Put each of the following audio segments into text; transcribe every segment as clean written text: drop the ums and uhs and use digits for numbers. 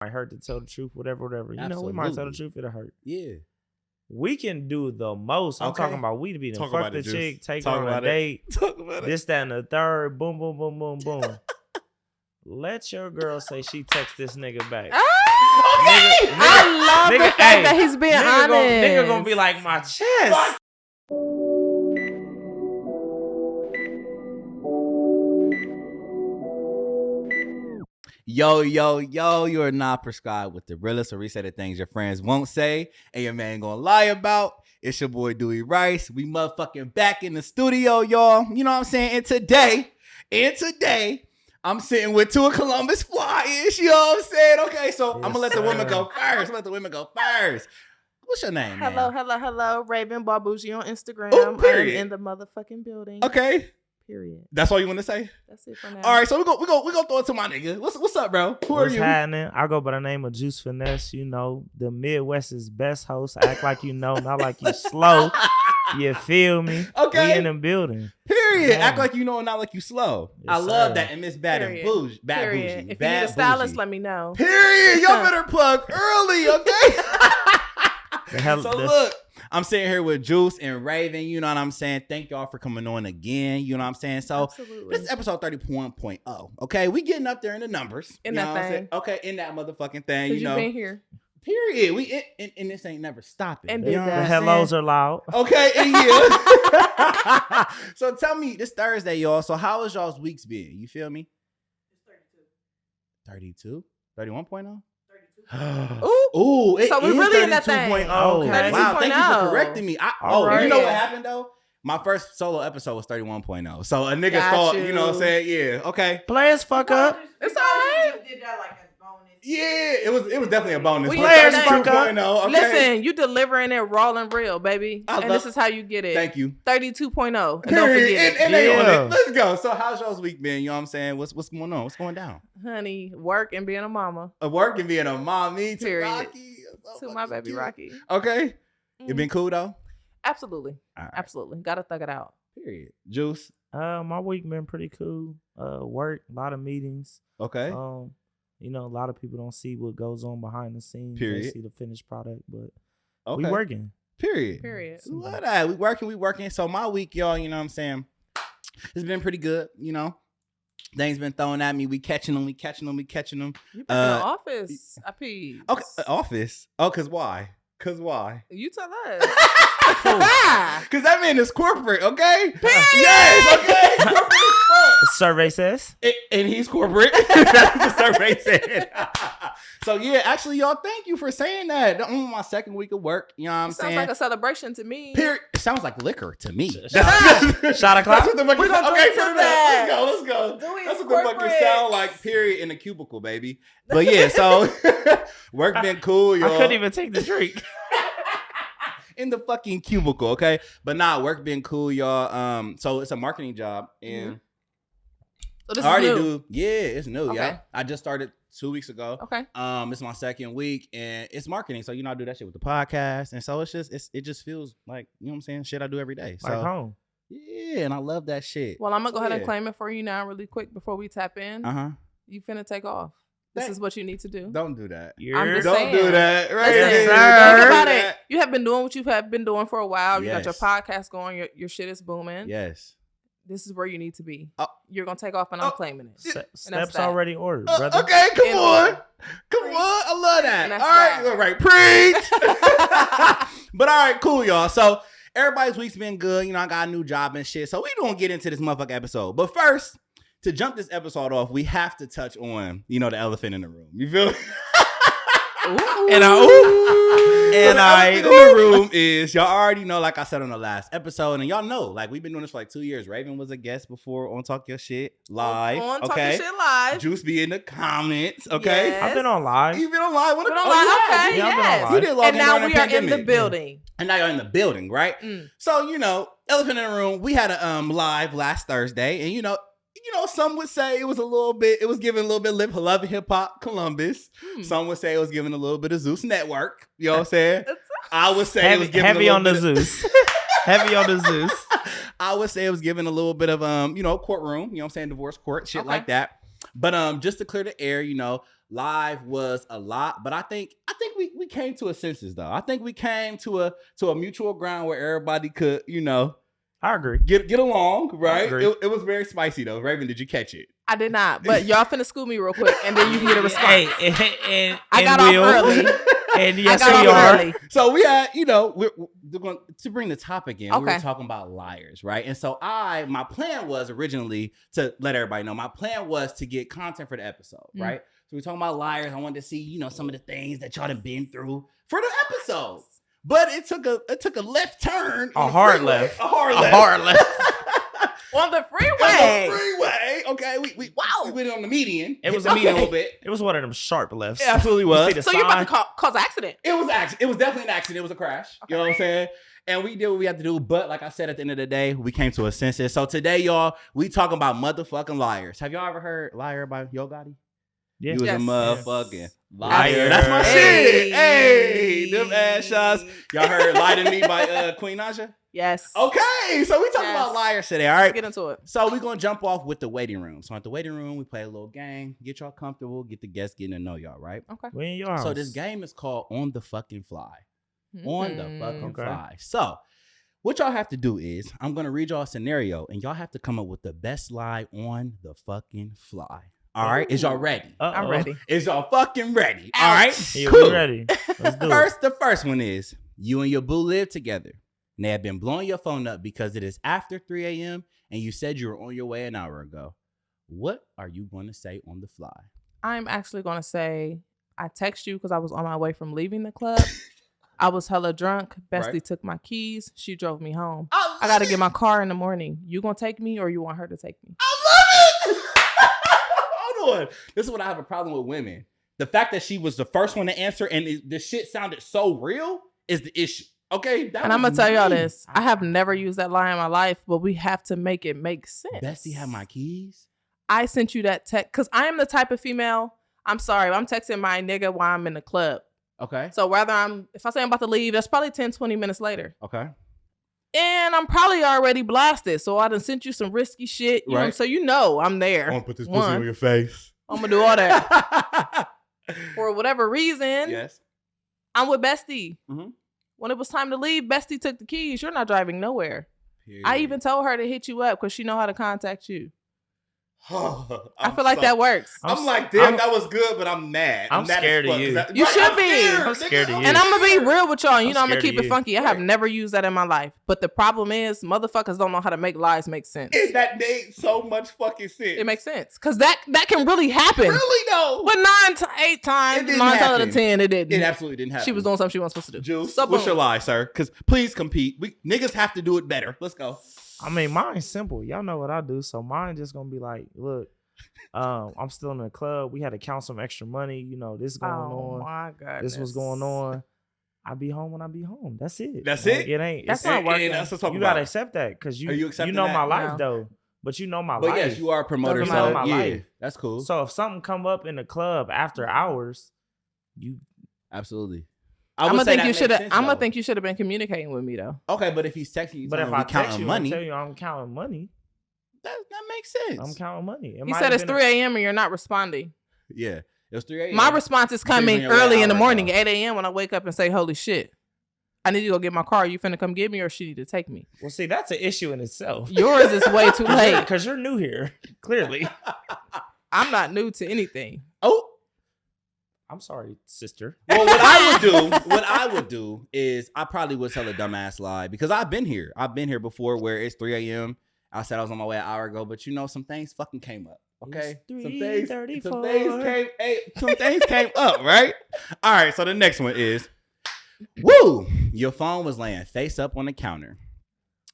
might hurt to tell the truth, whatever. You Absolutely. know, we might tell the truth, it'll hurt. Yeah. We can do the most. I'm talking about we to be the fuck the chick, take her on a date, this, that, and the third, boom, boom, boom, boom, boom. Let your girl say she text this nigga back. I love the fact that he's being honest. Nigga gonna be like, my chest. Yo, you are not prescribed with the realest or reset things your friends won't say and your man gonna lie about. It's your boy Dewey Rice. We motherfucking back in the studio, y'all. You know what I'm saying? And today, I'm sitting with two of Columbus fly-ish, you know what I'm saying? Okay, so I'm gonna let the women go first. What's your name, man? Hello. Raven Barbucci on Instagram. Ooh, period. I'm in the motherfucking building. Okay. Period. That's all you want to say? That's it for now. All right, so we go throw it to my nigga. What's up, bro? Who are you? What's happening? I go by the name of Juice Finesse. You know, the Midwest's best host. Act like you know, not like you slow. You feel me? Okay. We in the building. Period. Act like you know, not like you slow. Yes, I love sir. that. And Miss Bad and Bougie. Bad Period. Bougie. If Bad you need a stylist, bougie. let me know. Period. Y'all better plug early, okay? Look, I'm sitting here with Juice and Raven. You know what I'm saying? Thank y'all for coming on again. You know what I'm saying? So Absolutely. this is episode 31.0. Okay, we getting up there in the numbers. In you that know what I'm thing. saying? Okay, in that motherfucking thing. You know, been here. period. We and this ain't never stopping. And you know did what The that. I'm hellos saying? are loud. Okay, and yeah. So tell me, this Thursday, y'all. So how has y'all's weeks been? You feel me? It's 32. 31.0? Ooh, it So we is really in that 32.0. thing. Okay. Wow, thank you for 32.0. correcting me. All You right. know what happened though? My first solo episode was 31.0. So a nigga Got thought, you. you know what I'm saying? Yeah, okay. Players fuck up. It's all right. Did that like a bonus. Yeah, it was definitely a bonus. We But players 32.0, okay. Listen, you delivering it raw and real, baby. I This is how you get it. Thank you. 32.0. And don't Period. forget it. And they on Yeah. it. Let's go. So how's y'all's week been? You know what I'm saying? What's going on? What's going down? Honey, work and being a mama. Work and being a mommy to Period. Rocky. So To my fucking baby cute. Rocky. Okay. It Mm. been cool though? Absolutely. All right. Absolutely. Gotta thug it out. Period. Juice. My week been pretty cool. Work, a lot of meetings. Okay. You know, a lot of people don't see what goes on behind the scenes. Period. They see the finished product, but Okay. we working. Period. Period. We love that. We working. So my week, y'all, you know what I'm saying? It's been pretty good, you know. Things been thrown at me. We catching them. You back in the Uh, office. I peed. Okay, office. Oh, cause why? You tell us. Cause that man is corporate, okay? Yes, okay. Corporate as fuck. The survey says. And he's corporate. That's what the survey said. So yeah, actually, y'all, thank you for saying that. I'm my second week of work. You know what I'm Sounds saying? like a celebration to me. Period. It sounds like liquor to me. Shot o'clock. That's what the fucking We gonna okay, drink put to it that. up. Let's go. Dewey That's is what the fucking corporate. sound like. Period in a cubicle, baby. But yeah, so work been cool, y'all. I couldn't even take the drink. In the fucking cubicle, okay? But nah, work been cool, y'all. So it's a marketing job, and So this I already is new. do. Yeah, it's new, Okay. yeah. I just started 2 weeks ago. Okay. It's my second week, and it's marketing. So you know, I do that shit with the podcast, and so it just feels like, you know what I'm saying, shit I do every day. So Like home. yeah, and I love that shit. Well, I'm gonna go ahead and Yeah. claim it for you now, really quick, before we tap in. You finna take off. This is what you need to do. Don't do that. I'm just Don't saying. do that. Right? Listen, Yes, think sir. about it. You have been doing what you have been doing for a while. You got your Yes. podcast going. Your shit is booming. Yes. This is where you need to be. Oh. You're gonna take off, and I'm claiming it. Steps that. already ordered, brother. Okay, come And- on. Come on. I love that. And All that's right. that. All right. Preach. But all right, cool, y'all. So everybody's week's been good. You know, I got a new job and shit. So we gonna get into this motherfucking episode. But first, to jump this episode off, we have to touch on, you know, the elephant in the room. You feel me? And I in the room is, y'all already know, like I said on the last episode, and y'all know, like we've been doing this for like 2 years. Raven was a guest before on Talk Your Shit live. On Talk okay, Your Shit live. Juice be in the comments. Okay, Yes. I've been on live. you been on live. What Been a- on oh, live. you have. Okay, Yeah, I've been on yes. live. You did log And in now during we the are in the pandemic. building. And now you're in the building, right? Mm. So, you know, elephant in the room. We had a live last Thursday, and you know, some would say it was giving a little bit of love and hip hop Columbus. Some would say it was giving a little bit of Zeus Network. You know what I'm saying? I would say it was giving heavy a on the little bit Zeus. Heavy on the Zeus. I would say it was giving a little bit of courtroom, you know what I'm saying, divorce court, shit Okay. like that. But just to clear the air, you know, live was a lot, but I think we came to a census though. I think we came to a mutual ground where everybody could, I agree. Get along, right? It was very spicy though. Raven, did you catch it? I did not, but y'all finna school me real quick, and then you can get a response. Hey, I got off early. And yes, we are. So we had, we're going to bring the topic in. Okay. We were talking about liars, right? And so my plan was originally to let everybody know. My plan was to get content for the episode, right? So we're talking about liars. I wanted to see, some of the things that y'all have been through for the episode. But it took a left turn. A hard left. On the freeway. Okay, we went on the median. It was a median a little bit. It was one of them sharp lefts. It absolutely was. So you're about to cause an accident. It was definitely an accident. It was a crash. Okay. You know what I'm saying? And we did what we had to do. But like I said, at the end of the day, we came to a census. So today, y'all, we talking about motherfucking liars. Have y'all ever heard Liar by Yo Gotti? Yeah. You was a motherfucking liar. That's my shit. Hey, them ass shots. Y'all heard Lie to Me by Queen Naja? Yes. Okay, so we talking about liars today, all right? Let's get into it. So we're going to jump off with the waiting room. So at the waiting room, we play a little game, get y'all comfortable, get the guests getting to know y'all, right? Okay. We in your house. So this game is called On the Fucking Fly. On the fucking fly. So what y'all have to do is I'm going to read y'all a scenario, and y'all have to come up with the best lie on the fucking fly. All right? Is y'all ready? I'm ready. Is y'all fucking ready? Ouch. All right? Yeah, cool. we ready. Let's do it. The first one is you and your boo live together. And they have been blowing your phone up because it is after 3 a.m. and you said you were on your way an hour ago. What are you going to say on the fly? I'm actually going to say, I text you because I was on my way from leaving the club. I was hella drunk. Bestie took my keys. She drove me home. I got to get my car in the morning. You going to take me or you want her to take me? I love it! Hold on. This is what I have a problem with women. The fact that she was the first one to answer and the shit sounded so real is the issue. Okay, and I'm gonna tell y'all this. I have never used that lie in my life, but we have to make it make sense. Bestie had my keys. I sent you that text because I am the type of female. I'm sorry, I'm texting my nigga while I'm in the club. Okay. So if I say I'm about to leave, that's probably 10, 20 minutes later. Okay. And I'm probably already blasted. So I done sent you some risky shit. You know, so I'm there. I'm gonna put this pussy on your face. I'm gonna do all that. For whatever reason. Yes. I'm with Bestie. Mm-hmm. When it was time to leave, Bestie took the keys. You're not driving nowhere. Period. I even told her to hit you up because she know how to contact you. I feel like that works. I'm like, damn, that was good, but I'm mad. I'm scared of you. You should be. I'm scared of you. And I'm going to be real with y'all. I'm going to keep it funky. I have never used that in my life. But the problem is, motherfuckers don't know how to make lies make sense. That made so much fucking sense. It makes sense. Because that can really happen. Really, though. But 8 times, 9 out of 10, it didn't. It absolutely didn't happen. She was doing something she wasn't supposed to do. Juice, what's your lie, sir? Because please compete. Niggas have to do it better. Let's go. I mean, mine's simple. Y'all know what I do. So mine just going to be like, look. I'm still in the club. We had to count some extra money. This going on. My God. This was going on. I be home when I be home. That's it. That's it. It ain't. That's not working. That's what you gotta accept that because you know my life though. But you know my life. But yes, you are a promoter. You know my life. That's cool. So if something come up in the club after hours, you absolutely. I'm gonna think you should have been communicating with me though. Okay, but if he's texting you, but if I text you and tell you I'm counting money. That makes sense. I'm counting money. He said it's 3 a.m. and you're not responding. Yeah, it was 3 a.m. My response is coming early in the morning, 8 a.m. when I wake up and say, holy shit, I need to go get my car. You finna come get me or she need to take me? Well, see, that's an issue in itself. Yours is way too late. Because you're new here, clearly. I'm not new to anything. Oh. I'm sorry, sister. Well, what I would do is I probably would tell a dumbass lie because I've been here. I've been here before where it's 3 a.m. I said I was on my way an hour ago, but some things fucking came up. Okay, some things came up, right? All right, so the next one is, woo, your phone was laying face up on the counter.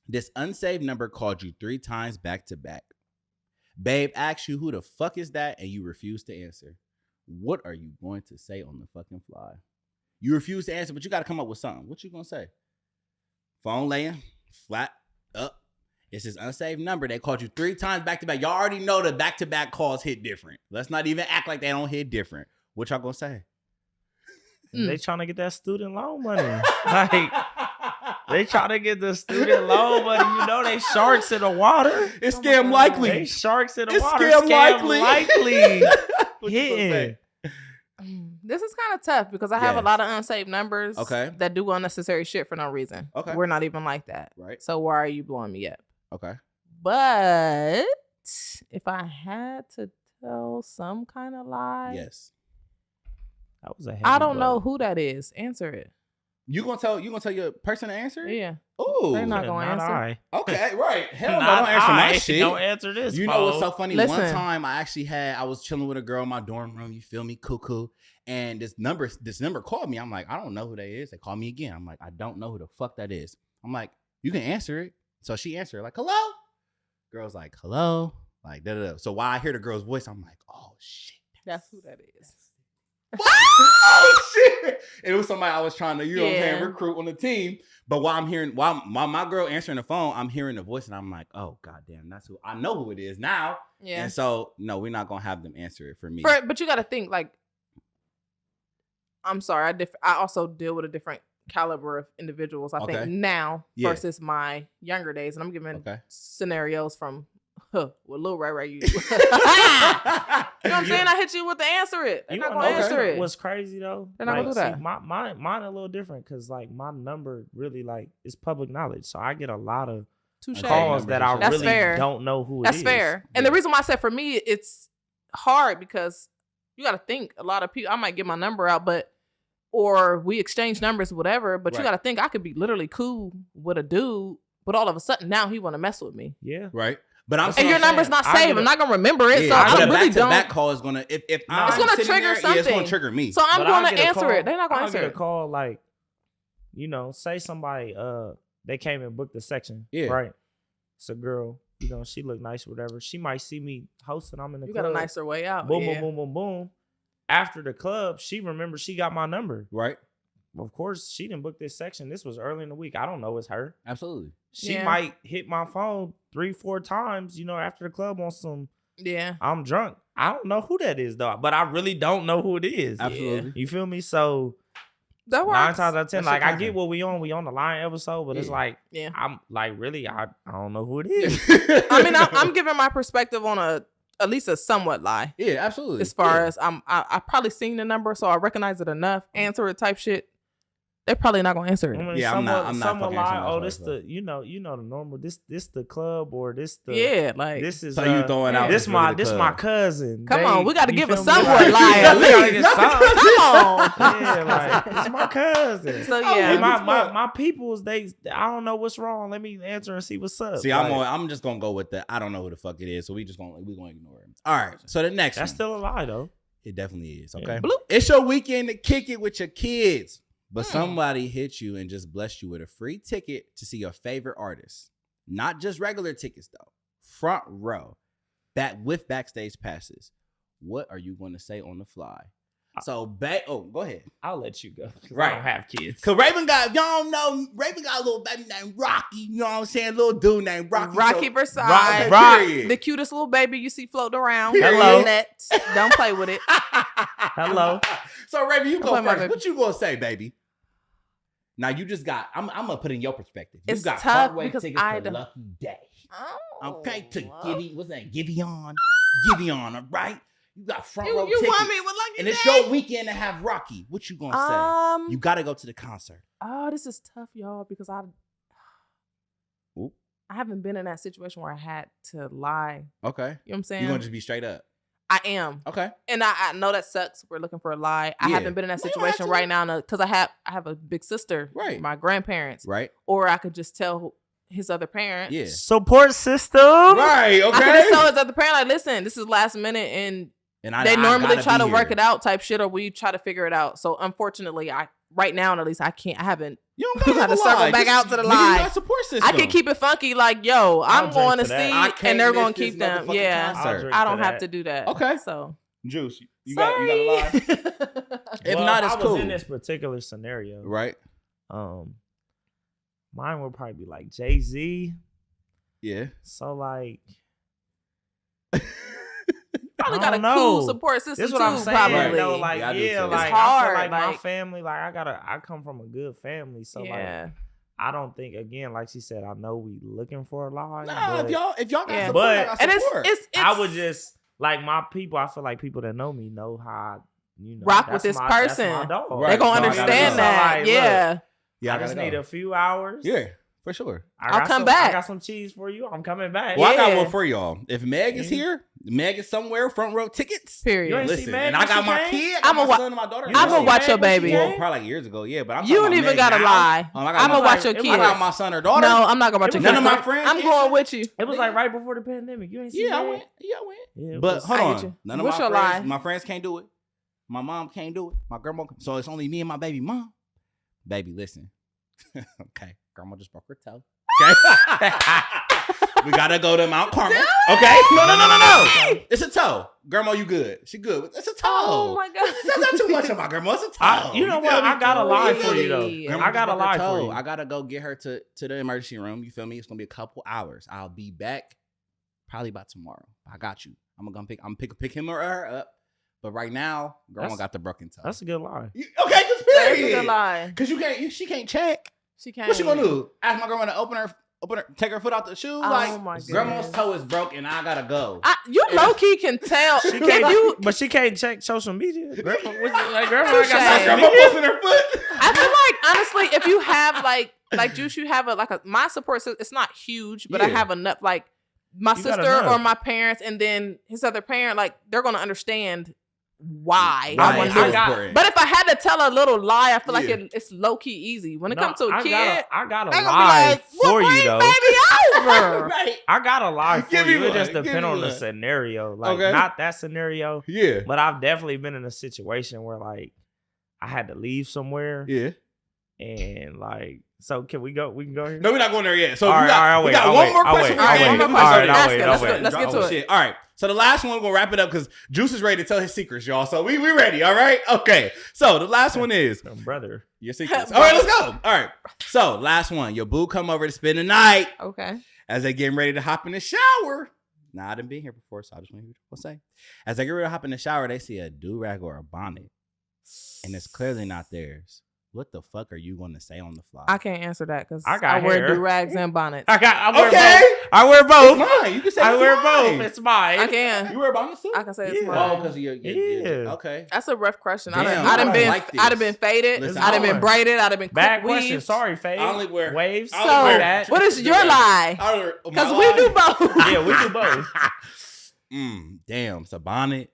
This unsaved number called you 3 times back to back. Babe asked you who the fuck is that, and you refused to answer. What are you going to say on the fucking fly? You refuse to answer, but you got to come up with something. What you gonna say? Phone laying flat up. It's this unsaved number. They called you 3 times back to back. Y'all already know the back to back calls hit different. Let's not even act like they don't hit different. What y'all gonna say? They trying to get that student loan money. Like they trying to get the student loan money. They sharks in the water. It's scam likely. They sharks in the water. Scam likely. Hitting. This is kind of tough because I have a lot of unsaved numbers that do unnecessary shit for no reason. Okay. We're not even like that. Right. So why are you blowing me up? Okay. But if I had to tell some kind of lie. Yes. That was a heavy I don't blow. know who that is. Answer it. You gonna tell your person to answer? Yeah. Oh, they're not gonna answer. Okay, right. Hell no, don't answer my shit. Don't answer this. You know what's so funny? Listen. One time I was chilling with a girl in my dorm room. You feel me? Cuckoo. And this number called me. I'm like, I don't know who that is. They called me again. I'm like, I don't know who the fuck that is. I'm like, you can answer it. So she answered like, hello. Girl's like, hello. Like, da da da. So while I hear the girl's voice, I'm like, oh shit. That's who that is. Oh shit! It was somebody I was trying to, you know what I'm saying, recruit on the team. But while my girl answering the phone, I'm hearing the voice and I'm like, oh goddamn, that's who I know who it is now. Yeah. And so no, we're not gonna have them answer it for me. But you got to think like, I'm sorry, I also deal with a different caliber of individuals. I think now versus my younger days, and I'm giving scenarios from. Well, Lil Ray, you. You know what I'm saying? I hit you with the answer it. They're not gonna answer it. What's crazy though? They're not gonna do that. Mine a little different because like my number really like is public knowledge, so I get a lot of calls that I really don't know who it is. That's fair. And the reason why I said for me it's hard because you got to think a lot of people. I might get my number out, or we exchange numbers, whatever. But you got to think I could be literally cool with a dude, but all of a sudden now he want to mess with me. Yeah. Right. But and your number's not saved. I'm not gonna remember it. Yeah, so I really don't. That call is gonna if it's gonna trigger something. It's gonna trigger me. So I'm gonna answer it. They're not gonna answer it. I'll get a call like, say somebody they came and booked a section. Yeah. Right. It's a girl. She look nice or whatever. She might see me hosting. I'm in the club. You got a nicer way out. Boom, boom, boom, boom, boom. After the club, she remembers she got my number. Right. Of course, she didn't book this section. This was early in the week. I don't know it's her. Absolutely. She might hit my phone 3-4 times, after the club on some, I'm drunk. I don't know who that is, though. But I really don't know who it is. Absolutely. You feel me? So, that works. 9 times out of 10, like, I get what we on. We on the Lyin episode, but it's like, I'm like, really, I don't know who it is. I mean, I'm giving my perspective on at least a somewhat lie. Yeah, absolutely. As far as I probably seen the number, so I recognize it enough. Answer it type shit. They're probably not gonna answer it. I mean, I'm not fucking lie. Oh, this the the normal. This the club or this the this is. So you throwing out this my cousin. Come on, we got to give a somewhat lie at least. Come on. Yeah, it's my cousin. So yeah, my peoples. I don't know what's wrong. Let me answer and see what's up. See, I'm just gonna go with the I don't know who the fuck it is. So we gonna ignore it. All right. So the next that's still a lie though. It definitely is. Okay. Yeah. It's your weekend to kick it with your kids. But somebody hit you and just blessed you with a free ticket to see your favorite artist. Not just regular tickets, though. Front row. With backstage passes. What are you going to say on the fly? So, go ahead. I'll let you go. Right. I don't have kids. Because Raven got a little baby named Rocky. You know what I'm saying? Little dude named Rocky. Rocky Versailles. The cutest little baby you see floating around. Hello. Don't play with it. Hello. So, Raven, you go first. What you going to say, baby? Now you just got. I'm gonna put in your perspective. You got partway tickets for Lucky Day. Okay, to what's that? Giveon, all right. You got front row tickets. You want me with Lucky Day? And it's your weekend to have Rocky. What you gonna say? You gotta go to the concert. Oh, this is tough, y'all, because I haven't been in that situation where I had to lie. Okay, you know what I'm saying? You gonna just be straight up? I am. Okay. And I know that sucks. We're looking for a lie. I haven't been in that situation right now because I have a big sister. Right. My grandparents. Right. Or I could just tell his other parent. Yeah. Support system. Right. Okay. I could just tell his other parent, like, listen, this is last minute and they normally try to work it out type shit, or we try to figure it out. So unfortunately, right now at least I haven't. You don't gotta circle back out to the lie. Support system. I can keep it funky, like, yo, I'm going to see, and they're going to keep them. Yeah, I don't have to do that. Okay, so Juice, you got a lie. If not, it's cool. I was in this particular scenario, right? Mine would probably be like Jay-Z. Yeah. So like. Probably got a cool support system. This is what I'm saying. Probably. You know, like, it's like hard. I feel like my family, like I come from a good family, so like I don't think, again, like she said, I know we looking for a lie. Nah, if y'all got support, but and it's I would just like my people. I feel like people that know me know how rock with this person. That's my dog. Right. They're gonna understand that. Like, yeah. I just need a few hours. Yeah. For sure. I'll come back. I got some cheese for you. I'm coming back. Well, I got one for y'all. If Meg is here, Meg is somewhere, front row tickets. Period. You ain't Listen, see Meg and I got my kid, I'm my son and my daughter. I'm gonna watch your baby. Well, probably like years ago, yeah. But I'm you don't even gotta lie. I'm gonna watch your kid. I got my son or daughter. No, I'm not gonna watch your kid. None of my friends. I'm going with you. It was like right before the pandemic. You ain't see I Meg? went. Yeah, I went. Yeah, but hold on. None of my friends can't do it. My mom can't do it. My grandma. So it's only me and my baby mom. Baby, listen. Okay, grandma just broke her toe. Okay. We gotta go to Mount Carmel. Okay. No. It's a toe. Grandma, you good. She good. It's a toe. Oh my God. That's not too much about grandma. It's a toe. You know what? I got a lie for you though. Grandma, I got a lie for you. I gotta go get her to the emergency room. You feel me? It's gonna be a couple hours. I'll be back probably by tomorrow. I got you. I'm pick him or her up. But right now, grandma got the broken toe. That's a good lie. Okay, just period. That's a good lie. Cause she can't check. She can't. What she gonna do? Ask my grandma to open her, take her foot out the shoe. Oh my God. Grandma's toe is broken. I gotta go. You low key can tell. She can't, but she can't check social media. Grandma got grandma busting her foot. I feel like honestly, if you have like Juice, you have my support system. It's not huge, but I have enough. Like my sister or my parents, and then his other parent. Like they're gonna understand why I want to do it. But if I had to tell a little lie, I feel like it's low key easy. When it comes to a kid, I got a lie for you though. Baby over. Right. I got a lie for you. It just depends on the scenario. Like not that scenario. Yeah. But I've definitely been in a situation where like I had to leave somewhere. Yeah. And like, so can we go? We can go here. No, we're not going there yet. So we got one more question. Let's get to it. All right. So the last one, we're going to wrap it up because Juice is ready to tell his secrets, y'all. So we ready. All right. Okay. So the last one is brother. Your secrets. All right, let's go. All right. So last one. Your boo come over to spend the night. Okay. As they getting ready to hop in the shower. Now, I didn't been here before, so I just want to hear what people say. As they get ready to hop in the shower, they see a do-rag or a bonnet. And it's clearly not theirs. What the fuck are you going to say on the fly? I can't answer that because I wear do-rags and bonnets. I wear both. I wear both. It's mine. You can say I wear both. It's mine. I can. You wear bonnets too? I can say it's mine. Oh, because of your okay. That's a rough question. Damn, I'd have been faded. Listen, I'd have been braided. I'd have been bad weaved. question. Sorry, fade. I only wear waves. So what is your lie? Because we do both. Yeah, we do both. Damn, it's a bonnet.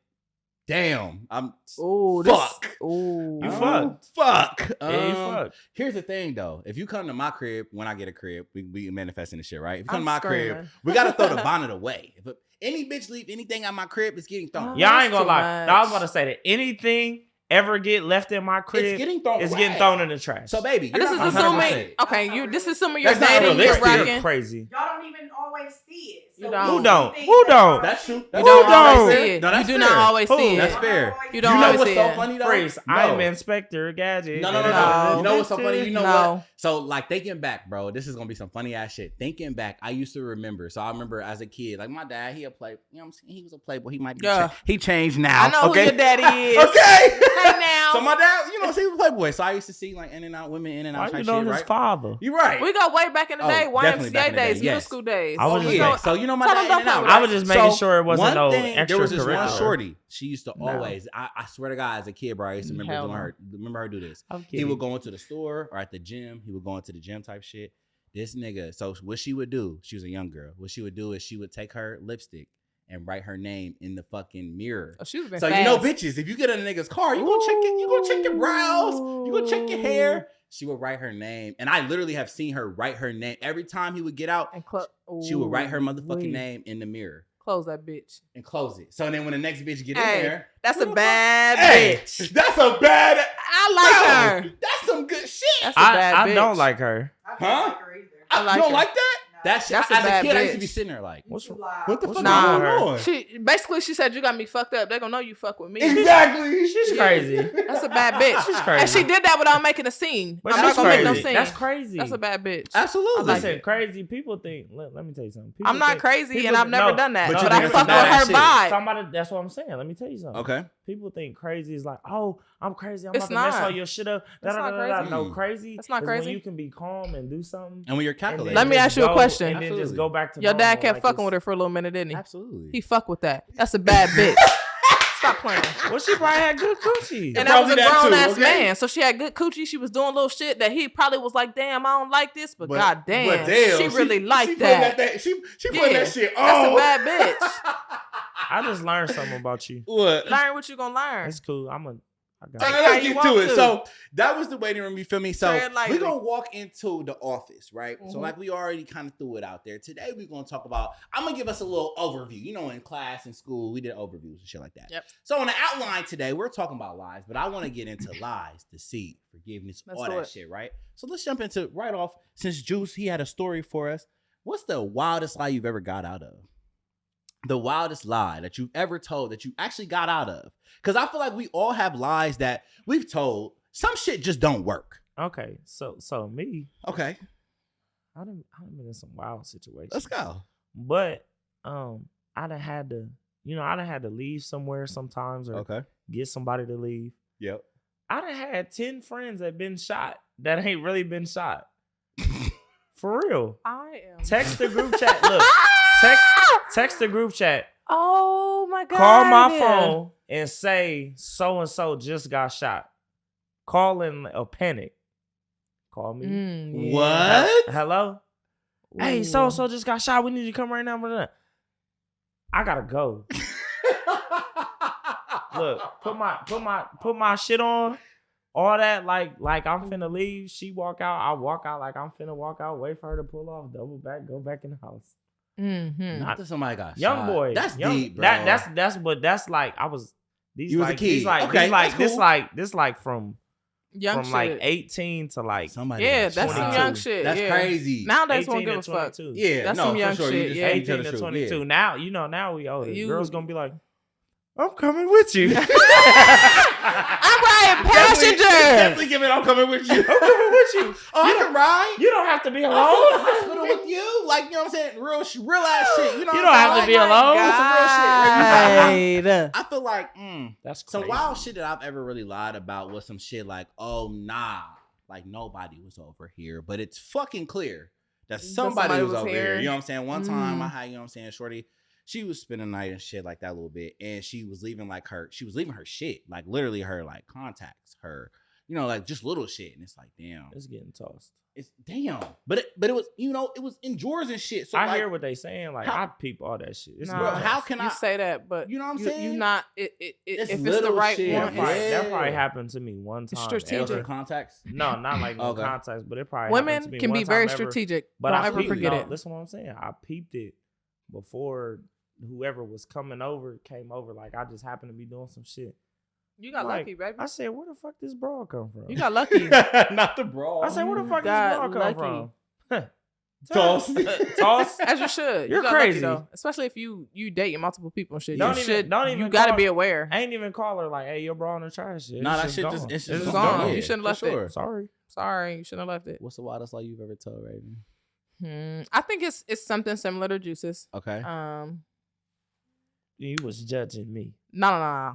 Damn, I'm fuck. You fucked. Fuck. Yeah, you fucked. Here's the thing, though. If you come to my crib, when I get a crib, we manifesting this shit, right? If you come to my crib, we gotta throw the bonnet away. If any bitch leave anything at my crib, it's getting thrown. Yeah, I ain't gonna lie. No, I was about to say that anything ever get left in my crib, it's getting thrown in the trash. So, baby, this is assuming. Okay, this is assuming you're That's dating. You're rocking. Crazy. Y'all don't even always see it. So Who don't? That's true. You don't always see it. You do not always see it. That's fair. You don't always see it. You know what's so funny though? Freeze. I'm Inspector Gadget. No. You know what's so funny? You know what? So like thinking back, bro, this is gonna be some funny ass shit. Thinking back, I used to remember. So I remember as a kid, like my dad, he was a playboy. He might be he changed now. I know who your daddy is. Okay. Hey now. So my dad, he was a playboy. So I used to see like in and out women, in and out. Why you know his father? You right. We go way back in the day. YMCA days, middle school days. I was just so you know my dad in and out. I was just making sure it wasn't no extra. There was this one shorty. She used to always. I swear to God, as a kid, bro, I used to remember her do this. He would go into the store or at the gym. He would go into the gym type shit. This nigga. So what she would do? She was a young girl. What she would do is she would take her lipstick and write her name in the fucking mirror. Oh, she was so fast. You know, bitches, if you get in a nigga's car, you gonna check it. You gonna check your brows. You gonna check your hair. She would write her name, and I literally have seen her write her name every time he would get out. And she would write her motherfucking name in the mirror. Close that bitch. And close it. So then when the next bitch get in there. That's a bad bitch. That's a bad. I like her. That's some good shit. That's a bad bitch. I don't like her. Huh? I like you don't her. like that? That's as a bad kid, bitch. I used to be sitting there like, what the fuck nah, is going on? She said, you got me fucked up. They gonna know you fuck with me. Exactly. She's crazy. That's a bad bitch. She's crazy. And she did that without making a scene. But I'm not gonna make no scene. That's crazy. That's a bad bitch. Absolutely. Listen, crazy people think. Let me tell you something. I'm not crazy, and I've never done that. But I fuck with her vibe. That's what I'm saying. Let me tell you something. Okay. People think crazy is like, oh, I'm crazy. I'm It's about to mess not. all your shit up. It's not crazy. No, crazy. It's not crazy. When you can be calm and do something. And when you're calculating. Let me ask you a question. And then just go back to your dad normal, kept fucking with her for a little minute, didn't he? Absolutely. He fucked with that. That's a bad bitch. Stop playing. Well, she probably had good coochie. And that was a grown ass okay? man. So she had good coochie. She was doing little shit that he probably was like, damn, I don't like this, but goddamn, she really liked that. She putting that shit on. That's a bad bitch. I just learned something about you. What? Learn what you gonna learn. It's cool. Let's get to it. So that was the waiting room. You feel me? So lightly. we're gonna walk into the office, right? So like we already kind of threw it out there. Today we're gonna talk about. I'm gonna give us a little overview. You know, in class and school we did overviews and shit like that. Yep. So on the outline today we're talking about lies, but I want to get into lies, deceit, forgiveness, all that shit, right? So let's jump into right off. Since Juice he had a story for us. What's the wildest lie you've ever got out of? The wildest lie that you've ever told that you actually got out of? Because I feel like we all have lies that we've told. Some shit just don't work. Okay, so me. Okay, I done been in some wild situations. let's go. But I done had to leave somewhere sometimes or get somebody to leave. Yep. I done had 10 friends that been shot that ain't really been shot. For real. I am. Text the group chat. Look, text the group chat. Oh my God. Call my phone and say so-and-so just got shot. Call in a panic. Call me. What? Hello? Ooh. Hey, so-and-so just got shot. We need you to come right now. I gotta go. Look, put my shit on. All that, like I'm finna leave. She walk out. I walk out like I'm finna walk out. Wait for her to pull off. Double back. Go back in the house. Mm-hmm. Not that somebody got young shot. Boy. That's deep, bro. That's like I was. These you like, was a kid. These like, okay, these like cool. this like from young from shit. Like 18 to like somebody. Yeah, got that's shot. some young shit. That's crazy. Nowadays won't give a fuck. Yeah, that's no, some young for sure. shit. You Yeah, 18 to 22. Yeah. Now we older. Girls gonna be like, I'm coming with you. I'm riding passenger. Definitely give it. I'm coming with you. I'm coming with you. Oh, I can ride. You don't have to be alone. I'll go to the hospital with you. Like, you know what I'm saying? Real ass shit. You know You what don't I'm have to saying? be alone. Some real shit. I feel like that's crazy. some wild shit that I've ever really lied about was some shit like, oh nah, like nobody was over here, but it's fucking clear that somebody was over here. You know what I'm saying? One time I had, you know what I'm saying, shorty, she was spending the night and shit like that a little bit, and she was leaving her shit, like literally her like contacts, her, you know, like just little shit, and it's like, damn, it's getting tossed. It's damn, but it was, you know, it was in drawers and shit. So I hear what they saying. Like I peep all that shit. Nah, bro, how can you say that? But you know what I'm saying? You not if it's the right shit. one. That probably happened to me one time. Strategic contacts? No, not like no contacts, but it probably women happened to me can one be time very ever. strategic. But don't I ever forget it. Listen, what I'm saying. I peeped it before whoever was coming over came over. Like I just happened to be doing some shit. You got lucky, baby. I said, where the fuck this bra come from? You got lucky. Not the bra. I said, where the fuck this bra come from? Toss. As you should. You're you got crazy, lucky, though. Especially if you dating multiple people and shit. Don't even you gotta be aware. I ain't even call her like, hey, your bra in the trash. Nah, that shit it's just gone. Yeah, you shouldn't have left it. Sorry, you shouldn't have left it. What's the wildest lie you've ever told, Raven? I think it's something similar to Juice's. Okay. He was judging me. No.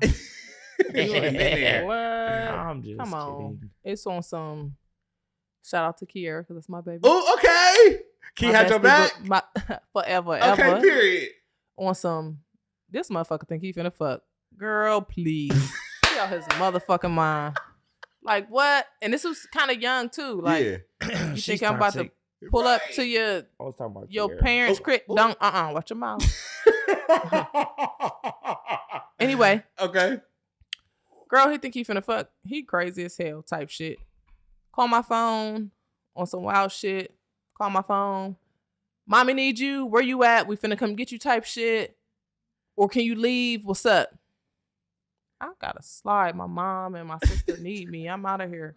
What? I'm just Come on. kidding. It's on some. Shout out to Kiera because that's my baby. Oh, okay. Key had your back. Forever, okay, ever. Period. On some. This motherfucker think he finna fuck. Girl, please. Get out his motherfucking mind. Like what? And this was kind of young too. Like you think I'm about to pull up to your parents' crib? Don't watch your mouth. Anyway. Okay. Girl, he think he finna fuck. He crazy as hell type shit. Call my phone on some wild shit. Call my phone. Mommy need you. Where you at? We finna come get you type shit. Or can you leave? What's up? I gotta slide. My mom and my sister need me. I'm out of here.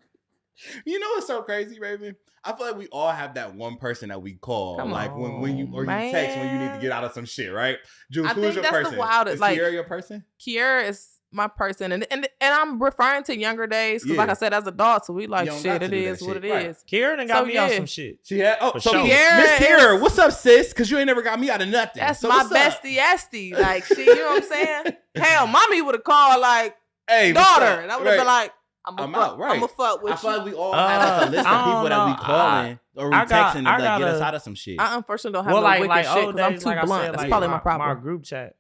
You know what's so crazy, Raven? I feel like we all have that one person that we call, when you text when you need to get out of some shit, right? Jules, who's your person? The wildest. Is Kiera your person? Kiera is my person, and I'm referring to younger days because, like I said, as adults, so we like shit. It is what it is. Kiera done got me out some shit. She had Miss Kiera, what's up, sis? Because you ain't never got me out of nothing. That's my bestie. Like she, you know what I'm saying? Hell, mommy would have called like, "Hey, daughter," and I would have been like, I'm gonna fuck with you. I feel like we all have a list of people that we calling or we texting to get us out of some shit. I unfortunately don't have no wicked shit because I'm too blunt. That's probably my problem. My group chat,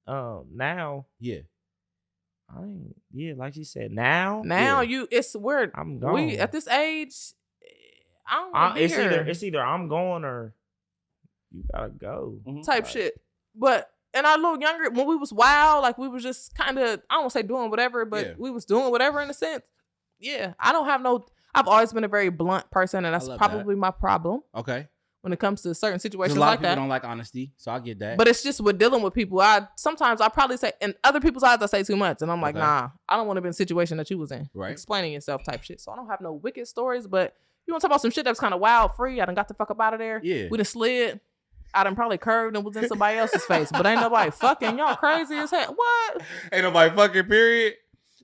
now, yeah, like you said, now it's weird. I'm gone. We at this age, I don't want to be here. It's either I'm going or you gotta go type shit. But in our little younger, when we was wild, like we was just kind of, I don't want to say doing whatever, but we was doing whatever in a sense. Yeah, I don't have no. I've always been a very blunt person, and that's probably my problem. Okay. When it comes to certain situations like that. A lot of people don't like honesty, so I get that. But it's just with dealing with people. Sometimes I probably say, in other people's eyes, I say too much. And I'm like, nah, I don't want to be in a situation that you was in. Right. Explaining yourself type shit. So I don't have no wicked stories, but you want to talk about some shit that was kind of wild, free. I done got the fuck up out of there. Yeah. We done slid. I done probably curved and was in somebody else's face. But ain't nobody fucking. Y'all crazy as hell. What? Ain't nobody fucking, period.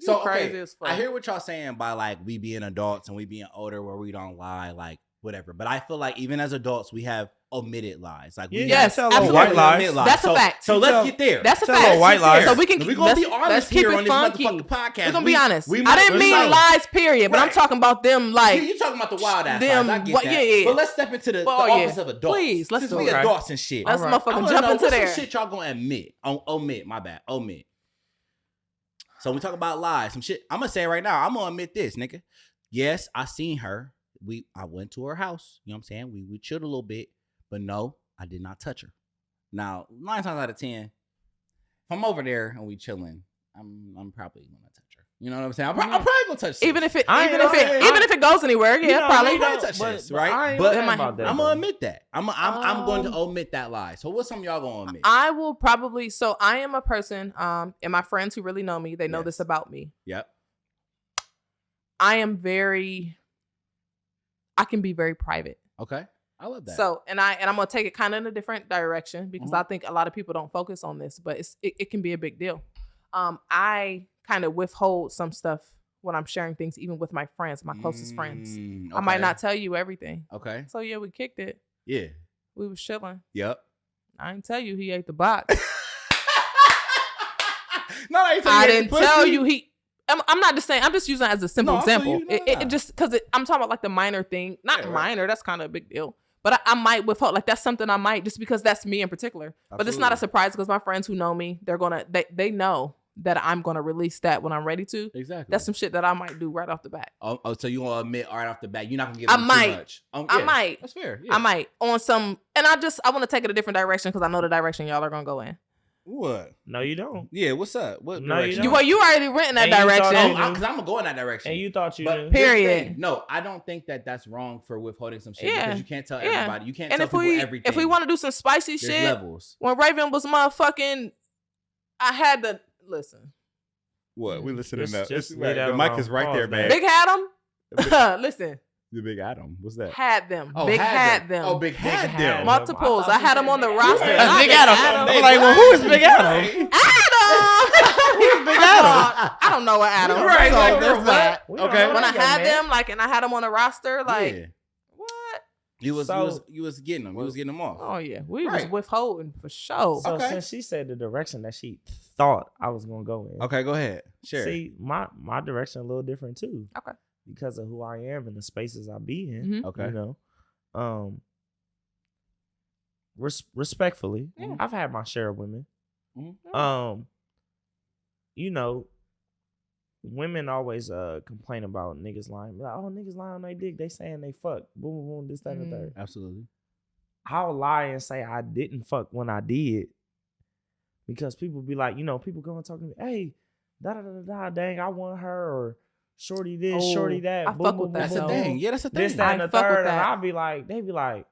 So crazy as fuck. I hear what y'all saying by like we being adults and we being older where we don't lie, like whatever. But I feel like even as adults, we have omitted lies. Like tell white lies. That's a fact. So let's get there. That's a fact. White lies. So we can we're gonna be honest here on this funky. motherfucking podcast. We're gonna be honest. I didn't mean lies, period. But I'm talking about them like you talking about the wild ass lies. I get that. Yeah. But let's step into the office of adults. Please, let's do it. Adults and shit. Let's motherfucking jump into there. Some shit y'all gonna admit. Omit. My bad. Omit. So we talk about lies, some shit. I'm gonna say right now, I'm gonna admit this, nigga. Yes, I seen her. I went to her house. You know what I'm saying? We chilled a little bit, but no, I did not touch her. Now, 9 times out of 10, if I'm over there and we chilling, I'm probably gonna touch her. You know what I'm saying? I'm probably gonna touch her. Even if it goes anywhere, probably gonna touch this, right? But I'm gonna admit that. I'm going to omit that lie. So what's some of y'all gonna omit? I will probably. So I am a person, and my friends who really know me, they know this about me. Yep. I can be very private. Okay. I love that. So, and I'm gonna take it kind of in a different direction because I think a lot of people don't focus on this, but it can be a big deal. I kind of withhold some stuff when I'm sharing things, even with my friends, my closest friends. Okay. I might not tell you everything. Okay. So yeah, we kicked it. Yeah. We was chilling. Yep. I didn't tell you he ate the box. No, I didn't tell you he. I'm not just saying. I'm just using it as a simple example. It just because I'm talking about like the minor thing. Not minor. That's kind of a big deal. But I might withhold. Like that's something I might just because that's me in particular. Absolutely. But it's not a surprise because my friends who know me, they know that I'm gonna release that when I'm ready to. Exactly. That's some shit that I might do right off the bat. Oh, so you want to admit right off the bat? You're not gonna give them too much. I might. That's fair. Yeah. I might on some, and I want to take it a different direction because I know the direction y'all are gonna go in. What? No, you don't. Yeah, what's up? What no, direction? You don't. You already went in that direction. Because I'm gonna go in that direction. And you thought you but did. Period. No, I don't think that's wrong for withholding some shit because you can't tell everybody. You can't tell people everything. If we want to do some spicy There's shit, levels. When Raven was motherfucking, I had to listen. What? We listening now. The mic is right there, man. Big Adam. Listen. The Big Adam. What's that? Had them. Oh, Big had them. Oh, Big had them. Multiples. I had them on the roster. Big Adam. I'm like, well, who is Big Adam? Who's Big Adam? I don't know what Adam. Right. So what? Okay. When I had them, like, and I had them on the roster, like, what? You was getting them. You was getting them off. Oh yeah, we was withholding for sure. So since she said the direction that she thought I was gonna go in. Okay, go ahead. Sure. See, my direction a little different too. Okay. Because of who I am and the spaces I be in. Mm-hmm. Okay. You know, respectfully, I've had my share of women. Mm-hmm. You know, women always complain about niggas lying. Like, oh, niggas lying on their dick. They saying they fuck. Boom, boom, this, that, and the third. Absolutely. I'll lie and say I didn't fuck when I did. Because people be like, you know, people go and talk to me, hey, dang, I want her, or shorty this, shorty that. I fuck with that. That's a thing. Yeah, that's a thing. This, that, and the third. And I'll be like, they be like,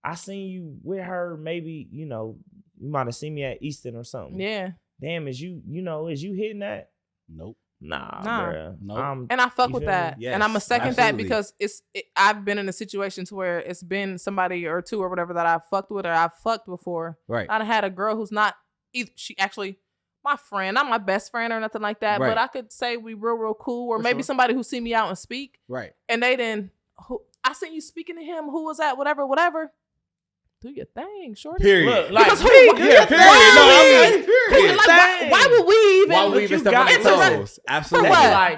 I seen you with her, maybe, you know, you might have seen me at Easton or something. Yeah. Damn, is you hitting that? Nope. Nah. Bruh. Nope. And I fuck with that. Yes, and I'm a second absolutely. that because I've been in a situation to where it's been somebody or two or whatever that I've fucked with or I've fucked before. Right. I had a girl who's not either, she actually my friend, not my best friend or nothing like that, but I could say we real cool, or maybe somebody who see me out and speak. Right. And they didn't, I seen you speaking to him, who was that, whatever. Do your thing, shorty. Period. Look, like, period. Period. Like, why would we even? Why would we even step on their toes? Absolutely.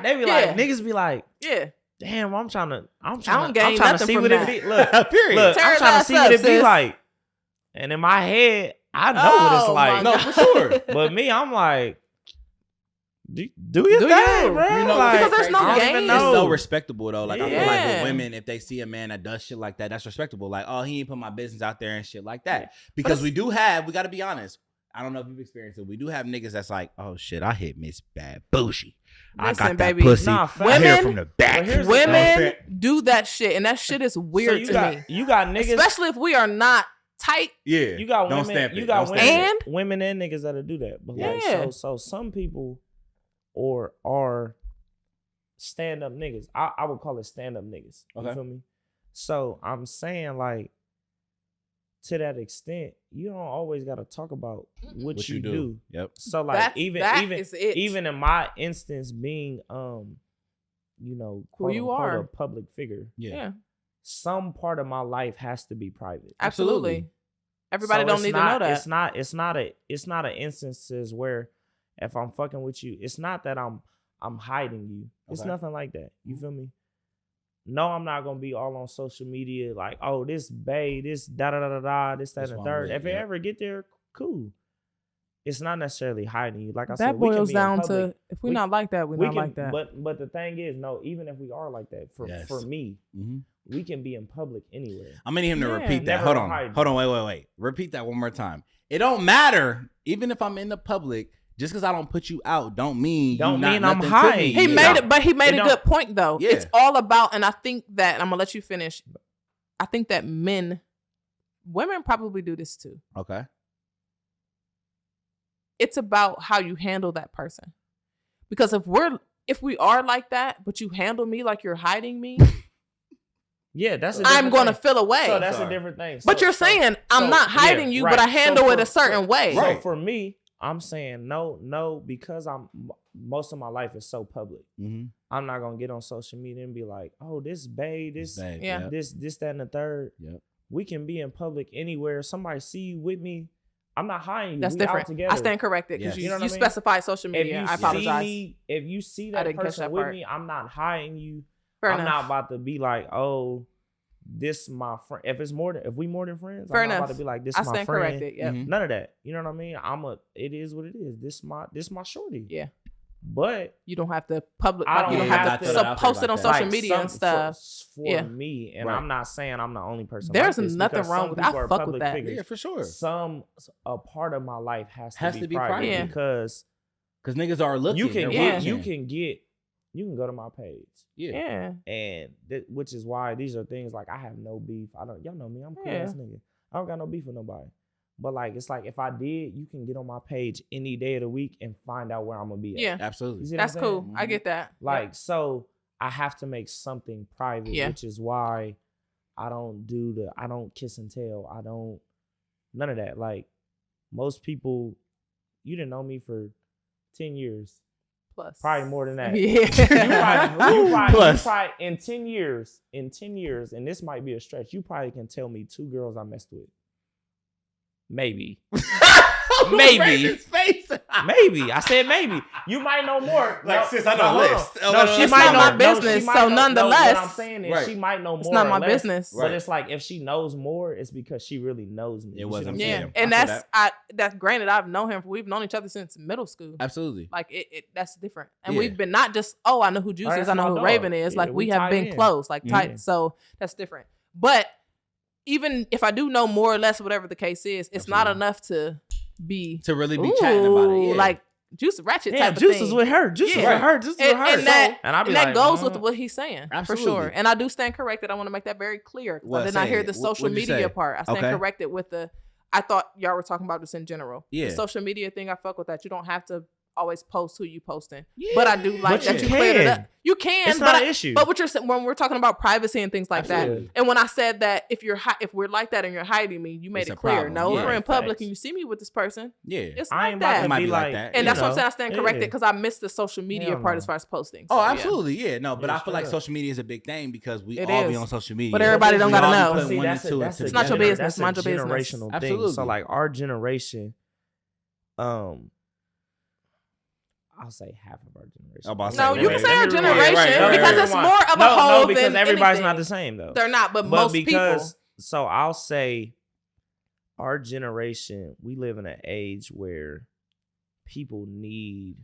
They be like, niggas be like, yeah. Damn, I'm trying to see what it be. Look, period. Look, I'm trying to see what it be like. And in my head, I know what it's like. No, for sure. But me, I'm like, Do your thing, bro. You know, like, because there's no game. It's so respectable though. Like I feel like with Yeah. women, if they see a man that does shit like that, that's respectable. Like, oh, he ain't put my business out there and shit like that. Because we got to be honest. I don't know if you've experienced it. We do have niggas that's like, oh shit, I hit Miss Bad Bougie. I got that baby, pussy. Nah, I hit her from the back. Women do that shit, and that shit is weird to me. You got niggas, especially if we are not tight. Yeah, you got women. Stamp it. You got women and niggas that'll do that. But like, Yeah. so some people are stand up niggas. I would call it stand up niggas. You feel me? So I'm saying like, to that extent, you don't always got to talk about what you do. Yep. So like is it. even in my instance being you know, who you are, a public figure. Yeah. Some part of my life has to be private. Absolutely. Everybody don't need to know that. It's not an instances where if I'm fucking with you, it's not that I'm hiding you. It's nothing like that. You feel me? No, I'm not gonna be all on social media like, oh, this bae, this da da da da da, this that and the third. If it ever get there, cool. It's not necessarily hiding you. Like I said, that boils down to if we're not like that, we're not like that. But the thing is, no, even if we are like that, for me, we can be in public anywhere. I'm gonna need him to repeat that. Hold on, wait. Repeat that one more time. It don't matter, even if I'm in the public. Just because I don't put you out, don't mean I'm hiding. He made a good point though. Yeah. It's all about, and I think that I'm gonna let you finish. I think that women probably do this too. Okay. It's about how you handle that person, because if we are like that, but you handle me like you're hiding me. Yeah, I'm going to feel away. So that's a different thing. But you're saying I'm not hiding you, but I handle it a certain way. So for me, I'm saying no, because most of my life is so public. I'm not gonna get on social media and be like, oh, this babe, this that and the third. Yep. We can be in public anywhere. Somebody see you with me. I'm not hiding you. That's different. I stand corrected because you specified social media. I apologize. If you see that person with me, I'm not hiding you. I'm not about to be like, oh, this my friend. If we more than friends, I'm not about to be like, this my friend. I stand corrected. Yeah. None of that. You know what I mean? It is what it is. This my shorty. Yeah. But you don't have to you don't have to post it on social media and stuff. For me, and I'm not saying I'm the only person. There's nothing wrong with that. I fuck with that. Yeah, for sure. A part of my life has to be private because niggas are looking. You can go to my page. Yeah. And which is why these are things like I have no beef. Y'all know me. I'm cool ass nigga. I don't got no beef with nobody. But like it's like if I did, you can get on my page any day of the week and find out where I'm gonna be at. Yeah, absolutely. That's cool. I get that. Like so, I have to make something private, which is why I don't kiss and tell. I don't none of that. Like most people, you didn't know me for 10 years. Plus. Probably more than that. Yeah. you probably in 10 years, and this might be a stretch, you probably can tell me 2 girls I messed with. Maybe. Maybe. Maybe. I said maybe. You might know more. Like, sis, I know a list. No, she might know my business. So nonetheless. What I'm saying is she might know more. It's not my business. But it's like if she knows more, it's because she really knows me. It wasn't. Yeah. And that's granted, I've known him. We've known each other since middle school. Absolutely. Like that's different. And we've been not just, I know who Juice is, I know who Raven is. Like we have been close, like tight. So that's different. But even if I do know more or less, whatever the case is, it's not enough to really be chatting about it. Yeah. Like Juice ratchet type of Juice thing. Is with her. Juice is with her. Juice is with her. And that goes with what he's saying. Absolutely. For sure. And I do stand corrected. I want to make that very clear. I did not hear the social media part. I stand corrected with I thought y'all were talking about this in general. Yeah. The social media thing, I fuck with that. You don't have to always post who you posting. Yeah. But I do like that you cleared it up. You can. It's not an issue. But what you're saying, when we're talking about privacy and things like that, and when I said that if we're like that and you're hiding me, you made it clear. No, if we're in public and you see me with this person, it's like that. It might be like that. And that's what I'm saying. I stand corrected because I missed the social media part as far as posting. Oh, absolutely. Yeah. No, but I feel like social media is a big thing because we all be on social media. But everybody don't gotta know. It's not your business. Mind your business. Generational thing. Absolutely. So like our generation, I'll say half of our generation. No, you can say our generation because it's more of a whole. No, because everybody's not the same though. They're not, but most people. So I'll say our generation, we live in an age where people need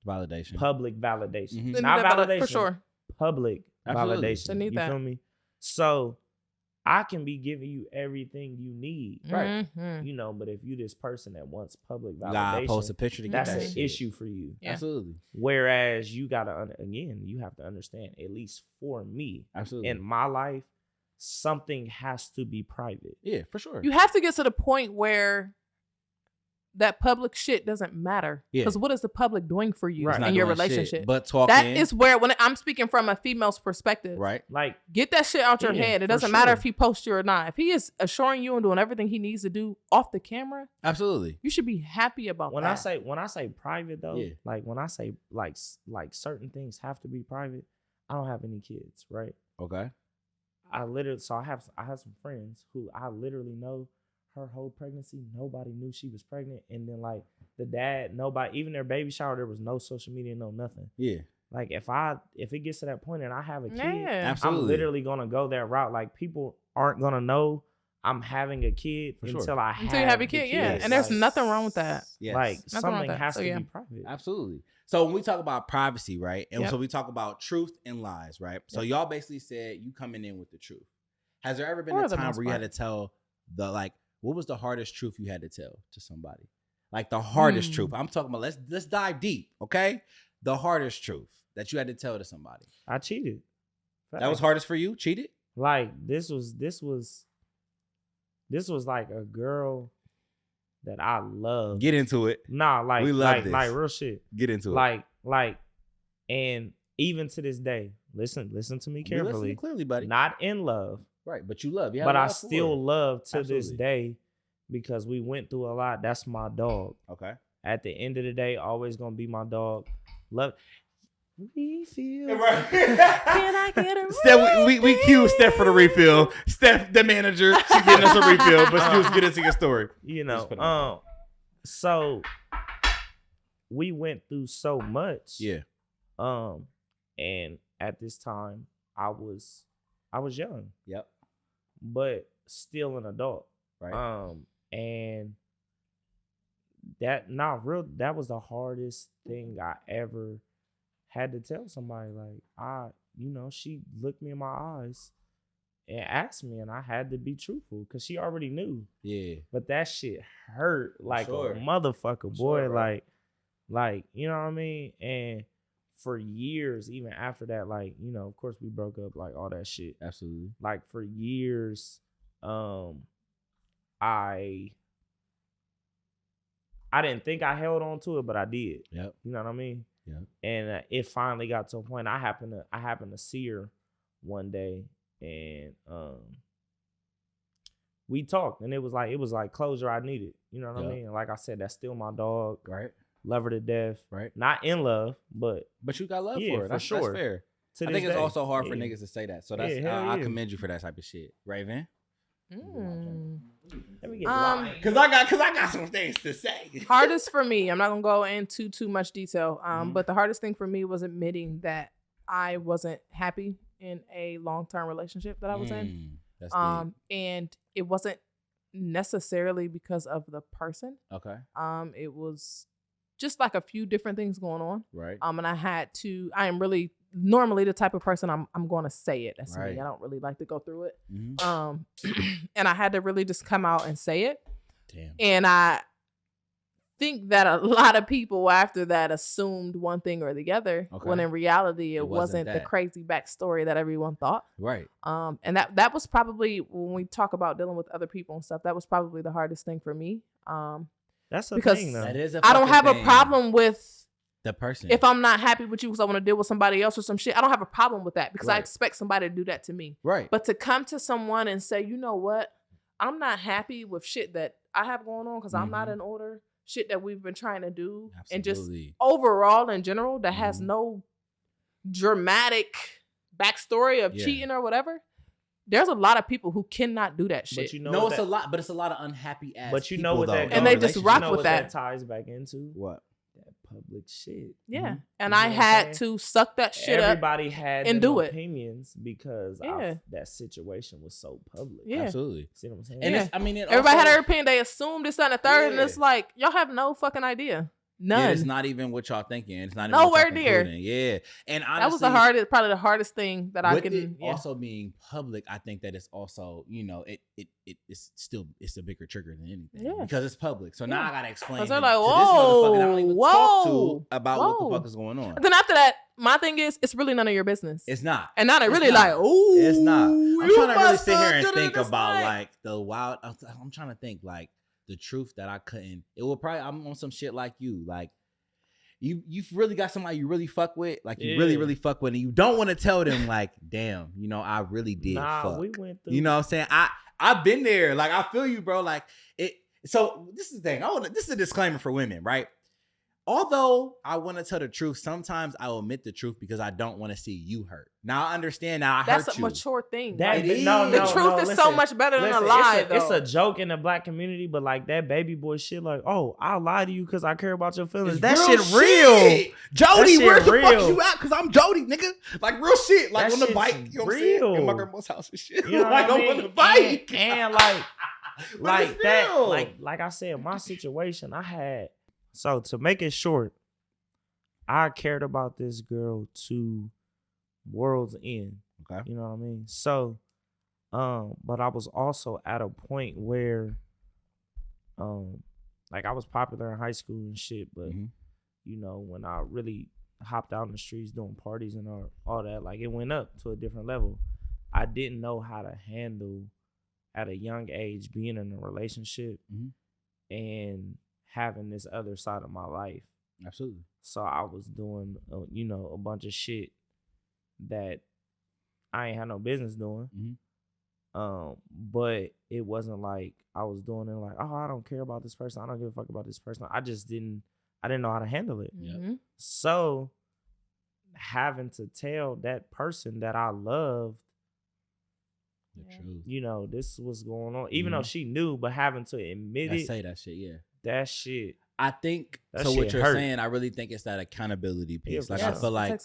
Validation. Public validation. Mm-hmm. Not validation. For sure. Public validation. They need you that. feel me? So I can be giving you everything you need. Right. Mm-hmm. You know, but if you this person that wants public You gotta post a validation, picture to get that's that an shit. issue for you. Yeah. Absolutely. Whereas you gotta again, you have to understand, at least for me, Absolutely. in my life, something has to be private. Yeah, for sure. You have to get to the point where that public shit doesn't matter. Yeah. Because what is the public doing for you Right. Not in your doing shit, relationship? but talking. That is where, when I'm speaking from a female's perspective, right. Like, get that shit out your Yeah, head. It for doesn't matter sure. if he posts you or not. If he is assuring you and doing everything he needs to do off the camera, Absolutely. you should be happy about when that. I say private though, Yeah. like when I say like certain things have to be private, I don't have any kids, right? Okay. I literally, so I have some friends who I literally know her whole pregnancy, nobody knew she was pregnant, and then like the dad, nobody, even their baby shower, there was no social media, no nothing. Yeah. Like if it gets to that point and I have a kid, Yeah. Absolutely. I'm literally gonna go that route. Like people aren't gonna know I'm having a kid For sure. until I Until you have a the kid, yeah. kid. And there's Like, nothing wrong with that. Yes. like Nothing wrong something with that. has So, to yeah. be private. Absolutely. So when we talk about privacy, right? And Yep. so we talk about truth and lies, right? So y'all basically said you coming in with the truth. Has there ever been For a the time most where you had to part. tell what was the hardest truth you had to tell to somebody? Like the hardest truth. I'm talking about, let's dive deep, okay? The hardest truth that you had to tell to somebody. I cheated. That was hardest for you? Cheated? Like this was like a girl that I love. Get into it. Nah, like We love this. like real shit. Get into it. Like, and even to this day, listen to me We carefully. listening clearly, buddy. Not in love, Right, but you love. You have but I love for still her. love to this Absolutely. day because we went through a lot. That's my dog. Okay. At the end of the day, always gonna be my dog. Love. Refill. Right. Can I get a Steph, we cue Steph for the refill. Steph, the manager, she's getting us a refill, but she was getting into your story. You Just put it know, so we went through so much. Yeah. And at this time I was young, Yep. but still an adult. Right. And that was the hardest thing I ever had to tell somebody. Like she looked me in my eyes and asked me, and I had to be truthful because she already knew. Yeah. But that shit hurt like Sure. a motherfucker, boy. Sure, bro. Like, you know what I mean? And for years, even after that, like, of course we broke up, like all that shit. Absolutely. Like for years, I didn't think I held on to it, but I did. Yep. You know what I mean? Yep. And it finally got to a point. I happened to see her one day, and we talked, and it was like closure I needed. You know what I Yep. mean? Like I said, that's still my dog. Right. Love her to death. Right. Not in love, but But you got love Yeah, for her. for That's sure. fair. to I this think it's day. also hard for Yeah. niggas to say that. So that's Yeah, hell I yeah. commend you for that type of shit. Raven? Let me get Cause I got some things to say. Hardest for me, I'm not gonna go into too much detail. But the hardest thing for me was admitting that I wasn't happy in a long-term relationship that I was in. That's deep. And it wasn't necessarily because of the person. Okay. It was just like a few different things going on. Right. And I am really normally the type of person I'm going to say it. That's Right. me. I don't really like to go through it. Mhm. And I had to really just come out and say it. Damn. And I think that a lot of people after that assumed one thing or the other, Okay. when in reality it wasn't the that. crazy backstory that everyone thought. Right. And that was probably, when we talk about dealing with other people and stuff, that was probably the hardest thing for me. That's a because thing, though. That is a I don't fucking have a thing. problem with The person. if I'm not happy with you because I want to deal with somebody else or some shit. I don't have a problem with that because I Right. expect somebody to do that to me. Right. But to come to someone and say, you know what, I'm not happy with shit that I have going on because I'm not in order, shit that we've been trying to do, and just Absolutely. overall in general that has Mhm. no dramatic backstory of Yeah. cheating or whatever. There's a lot of people who cannot do that shit. But you know No, what it's a that, lot, but it's a lot of unhappy ass. but you know people, what that though, And in they just relationships. rock you know with what that. ties back into What? that public shit. Yeah. And You I know what I'm had saying? to suck that shit up. Everybody had and them do it. opinions because Yeah. that situation was so public. Yeah. Absolutely. See what I'm saying? And Yeah. it's, I mean, it Everybody also, had their opinion. They assumed this, that, and the third. And Yeah. it's like, y'all have no fucking idea. None. Yeah, it's not even what y'all thinking. It's not even nowhere what y'all near. concluding. Yeah, and honestly, that was probably the hardest thing that I can. It also being public, I think that it's also, it's a bigger trigger than anything because it's public. So now I gotta explain to they're this like, motherfucker that I don't even talk to whoa, about what the fuck is going on. Then after that, my thing is, it's really none of your business. It's not. And now they're really like, ooh, it's not. I'm trying to really sit here and think this about night. like the wild. I'm trying to think like the truth that I couldn't. It will probably. I'm on some shit like you, like. You've really got somebody you really fuck with, like you really fuck with, and you don't want to tell them like, damn, I really did fuck. We went through. You know what I'm saying? I've been there. Like I feel you, bro. Like it. So this is the thing. This is a disclaimer for women, right? Although I want to tell the truth, sometimes I omit the truth because I don't want to see you hurt. Now I understand. Now I hurt you. That's a mature thing. The truth is so much better than a lie. It's a joke in the black community, but like that baby boy shit, like, oh, I'll lie to you because I care about your feelings. That shit real. Jody, where the fuck you at? Because I'm Jody, nigga. Like real shit. Like on the bike. You know what I'm saying? In my grandma's house and shit. You know like I mean? on the bike. And like that. Like I said, my situation, I had. So to make it short, I cared about this girl to world's end. Okay. You know what I mean? So, but I was also at a point where, like I was popular in high school and shit, but when I really hopped out in the streets doing parties and all that, like it went up to a different level. I didn't know how to handle at a young age being in a relationship and having this other side of my life. Absolutely. So I was doing, a bunch of shit that I ain't had no business doing. But it wasn't like I was doing it like, oh, I don't care about this person. I don't give a fuck about this person. I didn't know how to handle it. So having to tell that person that I loved, this was going on, even though she knew, but having to admit it. Say that shit, yeah. That shit. I think so. What you're saying, I really think it's that accountability piece. Like I feel like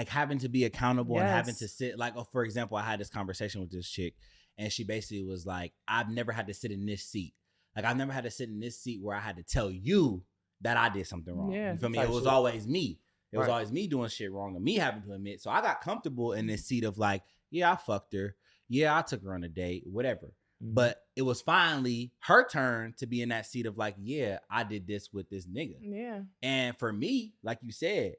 having to be accountable and having to sit. Like, for example, I had this conversation with this chick, and she basically was like, "I've never had to sit in this seat. Like, I've never had to sit in this seat where I had to tell you that I did something wrong. You feel me? It was always me. It was always me doing shit wrong and me having to admit. So I got comfortable in this seat of like, yeah, I fucked her. Yeah, I took her on a date, whatever." But it was finally her turn to be in that seat of like, yeah, I did this with this nigga. Yeah. And for me, like you said,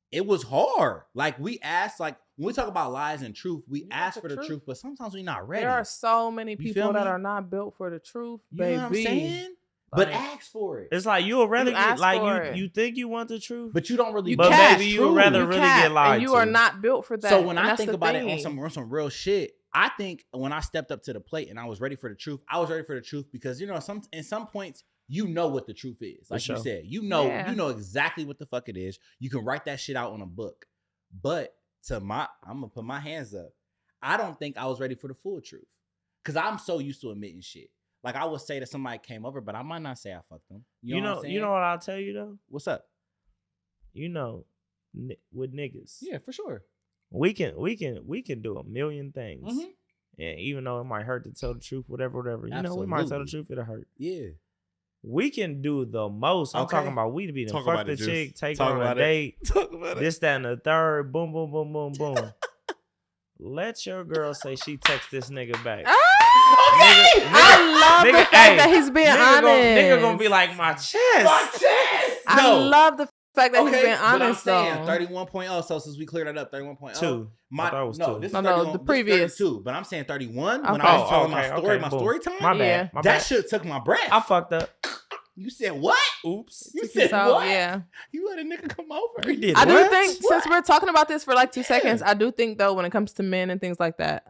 it was hard. Like we asked, like when we talk about lies and truth, we ask for the truth, but sometimes we're not ready. There are so many people that are not built for the truth, baby. You know what I'm saying? But ask for it. It's like you'll rather get like you think you want the truth, but you don't really. But baby, you'd rather really get lied to. You are not built for that. So when I think about it on some real shit, I think when I stepped up to the plate and I was ready for the truth, I was ready for the truth because in some points what the truth is. Like you said, you know exactly what the fuck it is. You can write that shit out on a book. But I'm gonna put my hands up. I don't think I was ready for the full truth because I'm so used to admitting shit. Like I would say that somebody came over, but I might not say I fucked them. You know what I'm saying? You know what I'll tell you though? What's up? With niggas. Yeah, for sure. We can do a million things. And even though it might hurt to tell the truth, whatever. We might tell the truth, it'll hurt. Yeah. We can do the most. I'm talking about we to be the fuck the chick, take her on a date, this, that, and the third, boom, boom, boom, boom, boom. Let your girl say she text this nigga back. Okay. I love the fact that he's being honest. Nigga gonna be like, my chest. I love the fact that he's being honest, but I'm saying 31.0. So since we cleared that up, 31.0. 2. I thought it was 2. This is the previous 2. But I'm saying 31. When I was telling my story time. My bad. That shit took my breath. I fucked up. You said what? Oops. You said what? Yeah. You let a nigga come over. You did I what? do think since we're talking about this for like 2 seconds, I do think though when it comes to men and things like that,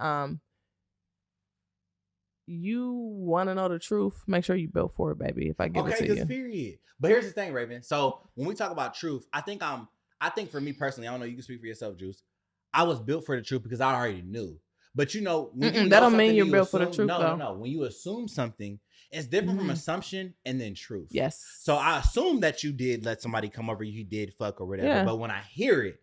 you want to know the truth, make sure you built for it, baby. If I give it to you. Period. But here's the thing, Raven. So when we talk about truth, I think for me personally, I don't know, you can speak for yourself, Juice. I was built for the truth because I already knew. But when that don't mean you're built for the truth, though. No. When you assume something, it's different from assumption and then truth. Yes. So I assume that you did let somebody come over, you did fuck or whatever. Yeah. But when I hear it,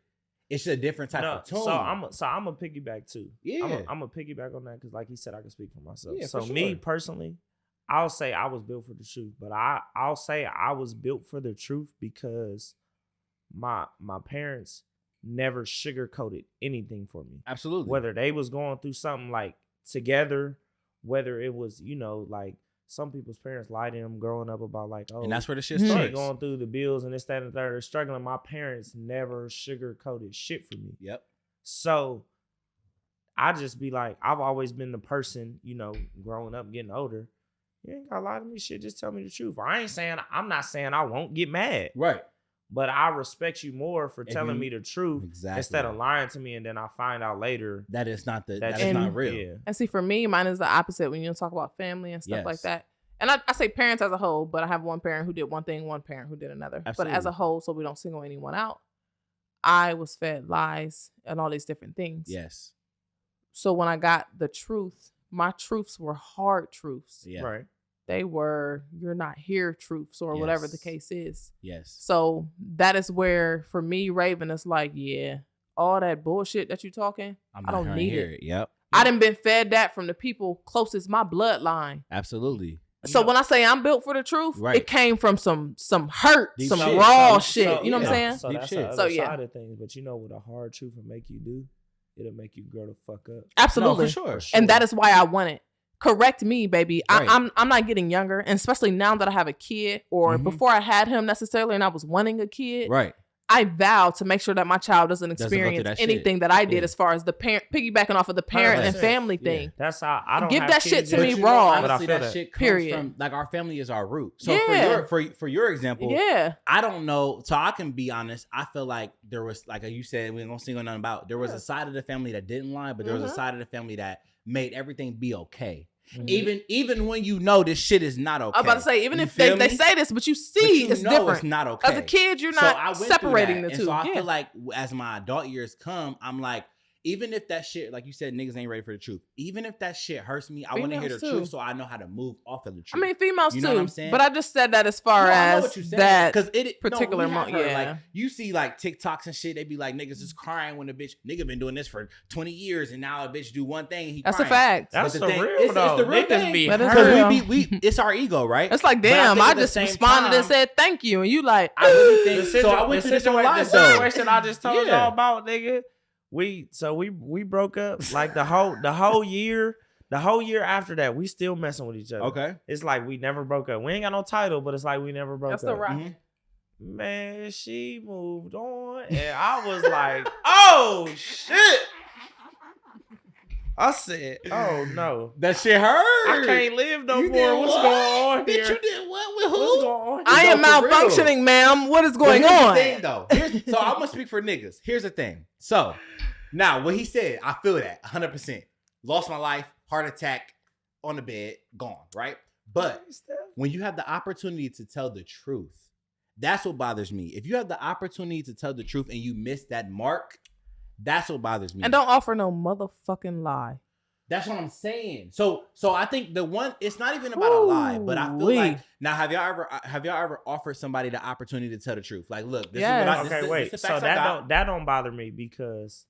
it's a different type of tone. So I'm a piggyback too. Yeah. I'm a piggyback on that because, like he said, I can speak for myself. Yeah, so for sure. Me personally, I'll say I was built for the truth, but I'll say I was built for the truth because my parents never sugarcoated anything for me. Absolutely. Whether they was going through something like together, whether it was, like some people's parents lie to them growing up about like, oh, and that's where the shit starts. Going through the bills and this, that, and the third, struggling. My parents never sugarcoated shit for me. Yep. So I just be like, I've always been the person, growing up, getting older. You ain't gotta lie to me, shit. Just tell me the truth. I'm not saying I won't get mad. Right. But I respect you more for telling me the truth instead of lying to me, and then I find out later that it's not that is not real. Yeah. And see, for me, mine is the opposite when you talk about family and stuff like that. And I say parents as a whole, but I have one parent who did one thing, one parent who did another. Absolutely. But as a whole, so we don't single anyone out, I was fed lies and all these different things. Yes. So when I got the truth, my truths were hard truths. Yeah. Right. They were, you're not here truths or whatever the case is. Yes. So that is where, for me, Raven, is like, yeah, all that bullshit that you talking, I don't need it. Yep. I done been fed that from the people closest my bloodline. Absolutely. So when I say I'm built for the truth, it came from some hurt, Deep some shit. raw shit. You know what I'm saying? So that's the other side of things. But what a hard truth will make you do? It'll make you grow the fuck up. Absolutely. No, for sure. And that is why I want it. Correct me, baby. Right. I'm not getting younger, and especially now that I have a kid, or before I had him necessarily, and I was wanting a kid. Right. I vow to make sure that my child doesn't experience anything that I did as far as the parent, piggybacking off of the parent and family thing. That's how I don't give have that kids shit to me but raw. Honestly, that shit comes from like our family is our root. So for your example, I don't know. So I can be honest. I feel like there was, like you said, we ain't gonna single nothing about. There was a side of the family that didn't lie, but there was a side of the family that made everything be okay. Mm-hmm. Even when you know this shit is not okay. I'm about to say, even if they say this, but you see it's different. It's not okay. As a kid, you're not separating the two. So I feel like as my adult years come, I'm like, even if that shit, like you said, niggas ain't ready for the truth. Even if that shit hurts me, I want to hear the truth so I know how to move off of the truth. I mean, females you know too. What I'm saying? But I just said that as far as that particular moment. Like, you see like TikToks and shit, they be like, niggas is crying when a nigga been doing this for 20 years and now a bitch do one thing and he That's crying. a fact. That's the real it's the real thing. Because it's our ego, right? It's like, damn, I just responded and said thank you. And you like, I really think so. I went to the situation I just told y'all about, nigga. We broke up like the whole year after that. We still messing with each other. Okay, it's like we never broke up. We ain't got no title, but it's like we never broke up. That's the right. Mm-hmm. Man, she moved on, and I was like, "Oh shit!" I said, "Oh no, that shit hurt. I can't live no more. What's going on here? Bitch, you did what with who? What's going on? I am malfunctioning, ma'am. What is going on?" Thing, though. So I'm gonna speak for niggas. Here's the thing. So now what he said, I feel that 100%. Lost my life, heart attack, on the bed, gone. Right, but when you have the opportunity to tell the truth, that's what bothers me. If you have the opportunity to tell the truth and you miss that mark, that's what bothers me. And don't offer no motherfucking lie. That's what I'm saying. So I think it's not even about a lie, but I feel like now have y'all ever offered somebody the opportunity to tell the truth? Like, look, this is what I wait. So that don't bother me because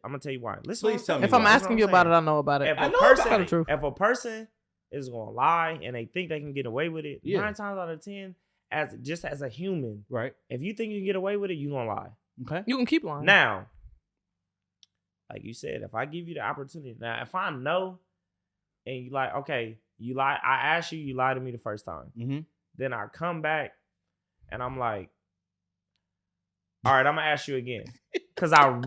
I'm gonna tell you why. Listen, please tell me. If I'm asking you about it, I know about it. If a person is gonna lie and they think they can get away with it, 9 times out of 10, as a human, right? If you think you can get away with it, you gonna lie. Okay, you can keep lying. Now, like you said, if I give you the opportunity, now if I know and you like, okay, you lie, I asked you lied to me the first time. Mm-hmm. Then I come back and I'm like, all right, I'm gonna ask you again. Cause I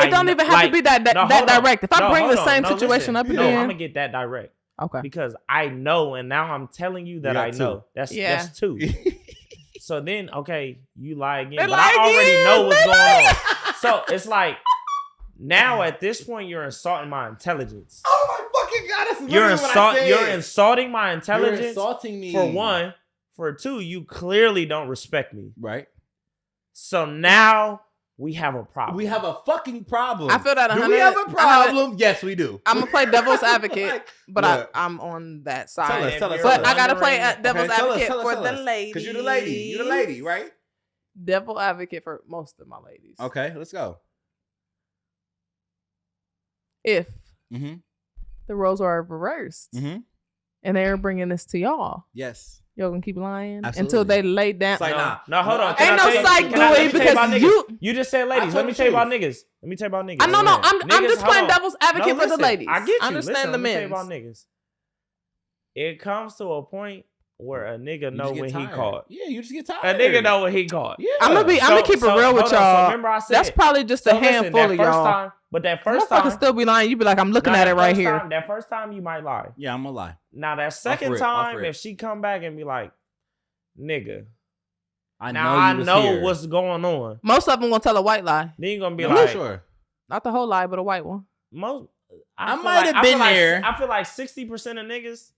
it don't even have to be that direct. If I bring the same situation up again, I'm gonna get that direct. Okay. Because I know, and now I'm telling you that I know. That's 2. So then, okay, you lie again, but I already know what's going on. So it's like, now at this point, you're insulting my intelligence. Oh my fucking God, that's literally what I said. You're insulting my intelligence. You're insulting me. For one. For 2, you clearly don't respect me. Right. So now we have a problem. We have a fucking problem. I feel that 100. Do we have a problem? Yes, we do. I'm gonna play devil's advocate, but I'm on that side. Tell us. But I gotta play devil's advocate for the ladies. Because you're the lady. You're the lady, right? Devil advocate for most of my ladies. Okay, let's go. If the roles are reversed, and they're bringing this to y'all. Yes. Y'all gonna keep lying Absolutely. until they lay down. Like, no, hold on. Ain't no psych, Dewey, because you just said ladies. Let me tell you about niggas. I know, I'm just playing devil's advocate for the ladies. I get you. I understand the men. Let me tell you about niggas. It comes to a point where a nigga know when he caught. Yeah, you just get tired. A nigga know when he caught. Yeah. I'm gonna keep it real with y'all. So remember I said that's probably just a handful of y'all. But that first time, motherfucker still be lying. You be like, I'm looking at it right here. That first time you might lie. Yeah, I'm gonna lie. Now that second time, if she come back and be like, nigga, I know what's going on. Most of them gonna tell a white lie. Then you gonna be like, sure, not the whole lie, but a white one. I might have been there. I feel like 60% of niggas.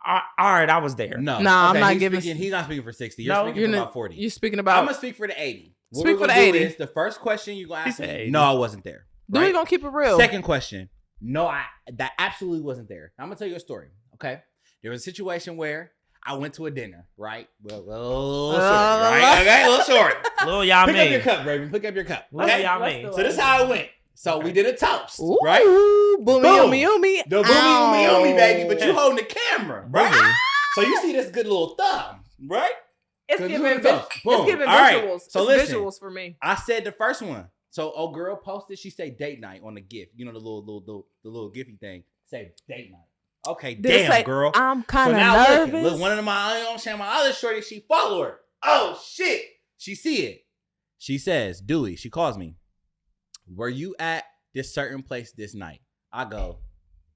All right, I was there. No, I'm not giving. He's not speaking for 60. You're speaking for about 40. You're speaking about. I'm gonna speak for the 80. Speak for the 80. The first question you gonna ask me? No, I wasn't there. Right? We gonna keep it real. Second question. No, that absolutely wasn't there. I'm gonna tell you a story. Okay, there was a situation where I went to a dinner. Right, well, little short. Right, okay, little short. Little y'all Pick mean. up your cup, Raven. Pick up your cup. Okay, y'all mean. So this is how it went. So we did a toast, ooh, right? Boomy, yummy, yummy. The boomy, yummy, baby. But you holding the camera, right? So you see this good little thumb, right? It's giving visuals. Right. So it's listen, visuals for me. I said the first one. So old girl posted, she said date night on the gift. You know the little gifty thing. Say date night. Okay, damn girl. I'm kind of nervous. Look, one of my other shorty, she follow her. Oh shit. She see it. She says, Dewey, she calls me. Were you at this certain place this night? I go,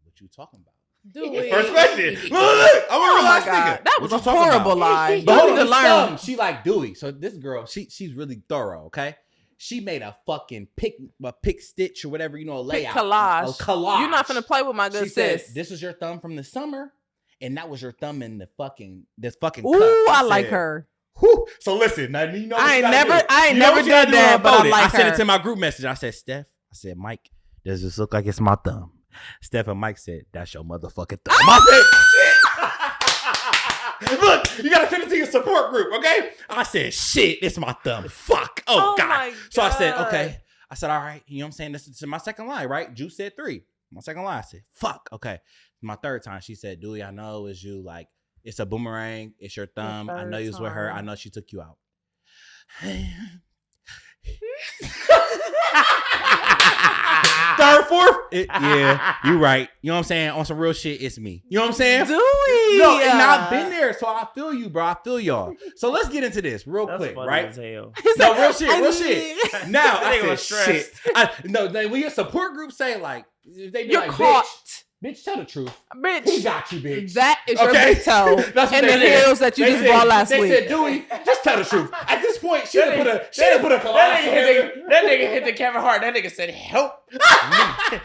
what you talking about? Dewey. First question. Look, I'm a real ass nigga. That was a horrible lie. But hold on, learn. She like Dewey. So this girl, she's really thorough, okay? She made a fucking pick stitch or whatever, you know, a layout. Collage. A collage. You're not finna play with my good sis. Said, this was your thumb from the summer, and that was your thumb in this fucking ooh, cup. I like her. Whew. So listen, now you know what I ain't never done that, but I like her. I sent it to my group message. I said, Steph, Mike, does this look like it's my thumb? Steph and Mike said, that's your motherfucking thumb. I said, shit. Look, you gotta send it to your support group, okay? I said, shit, it's my thumb. Fuck. Oh God. So I said, okay. I said, all right. You know what I'm saying? This is my second line, right? Juice said 3. My second line, I said, fuck. Okay. My third time, she said, Dewey, I know it's you. Like, it's a boomerang. It's your thumb. I know you was with her. I know she took you out. Third, fourth? Yeah, you right. You know what I'm saying? On some real shit, it's me. You know what I'm saying? Dewey. No, and I've been there, so I feel you, bro. I feel y'all. So let's get into this real quick, right? As hell. No, real shit. Now, I said shit. No, when your support group say, like, they be you're like, caught. Bitch, tell the truth. Bitch. He got you, bitch. That is your big toe. And the heels that you just bought last week. They said, Dewey, just tell the truth. At this point, she done put a collage. That nigga hit the Kevin Hart. That nigga said, help me. I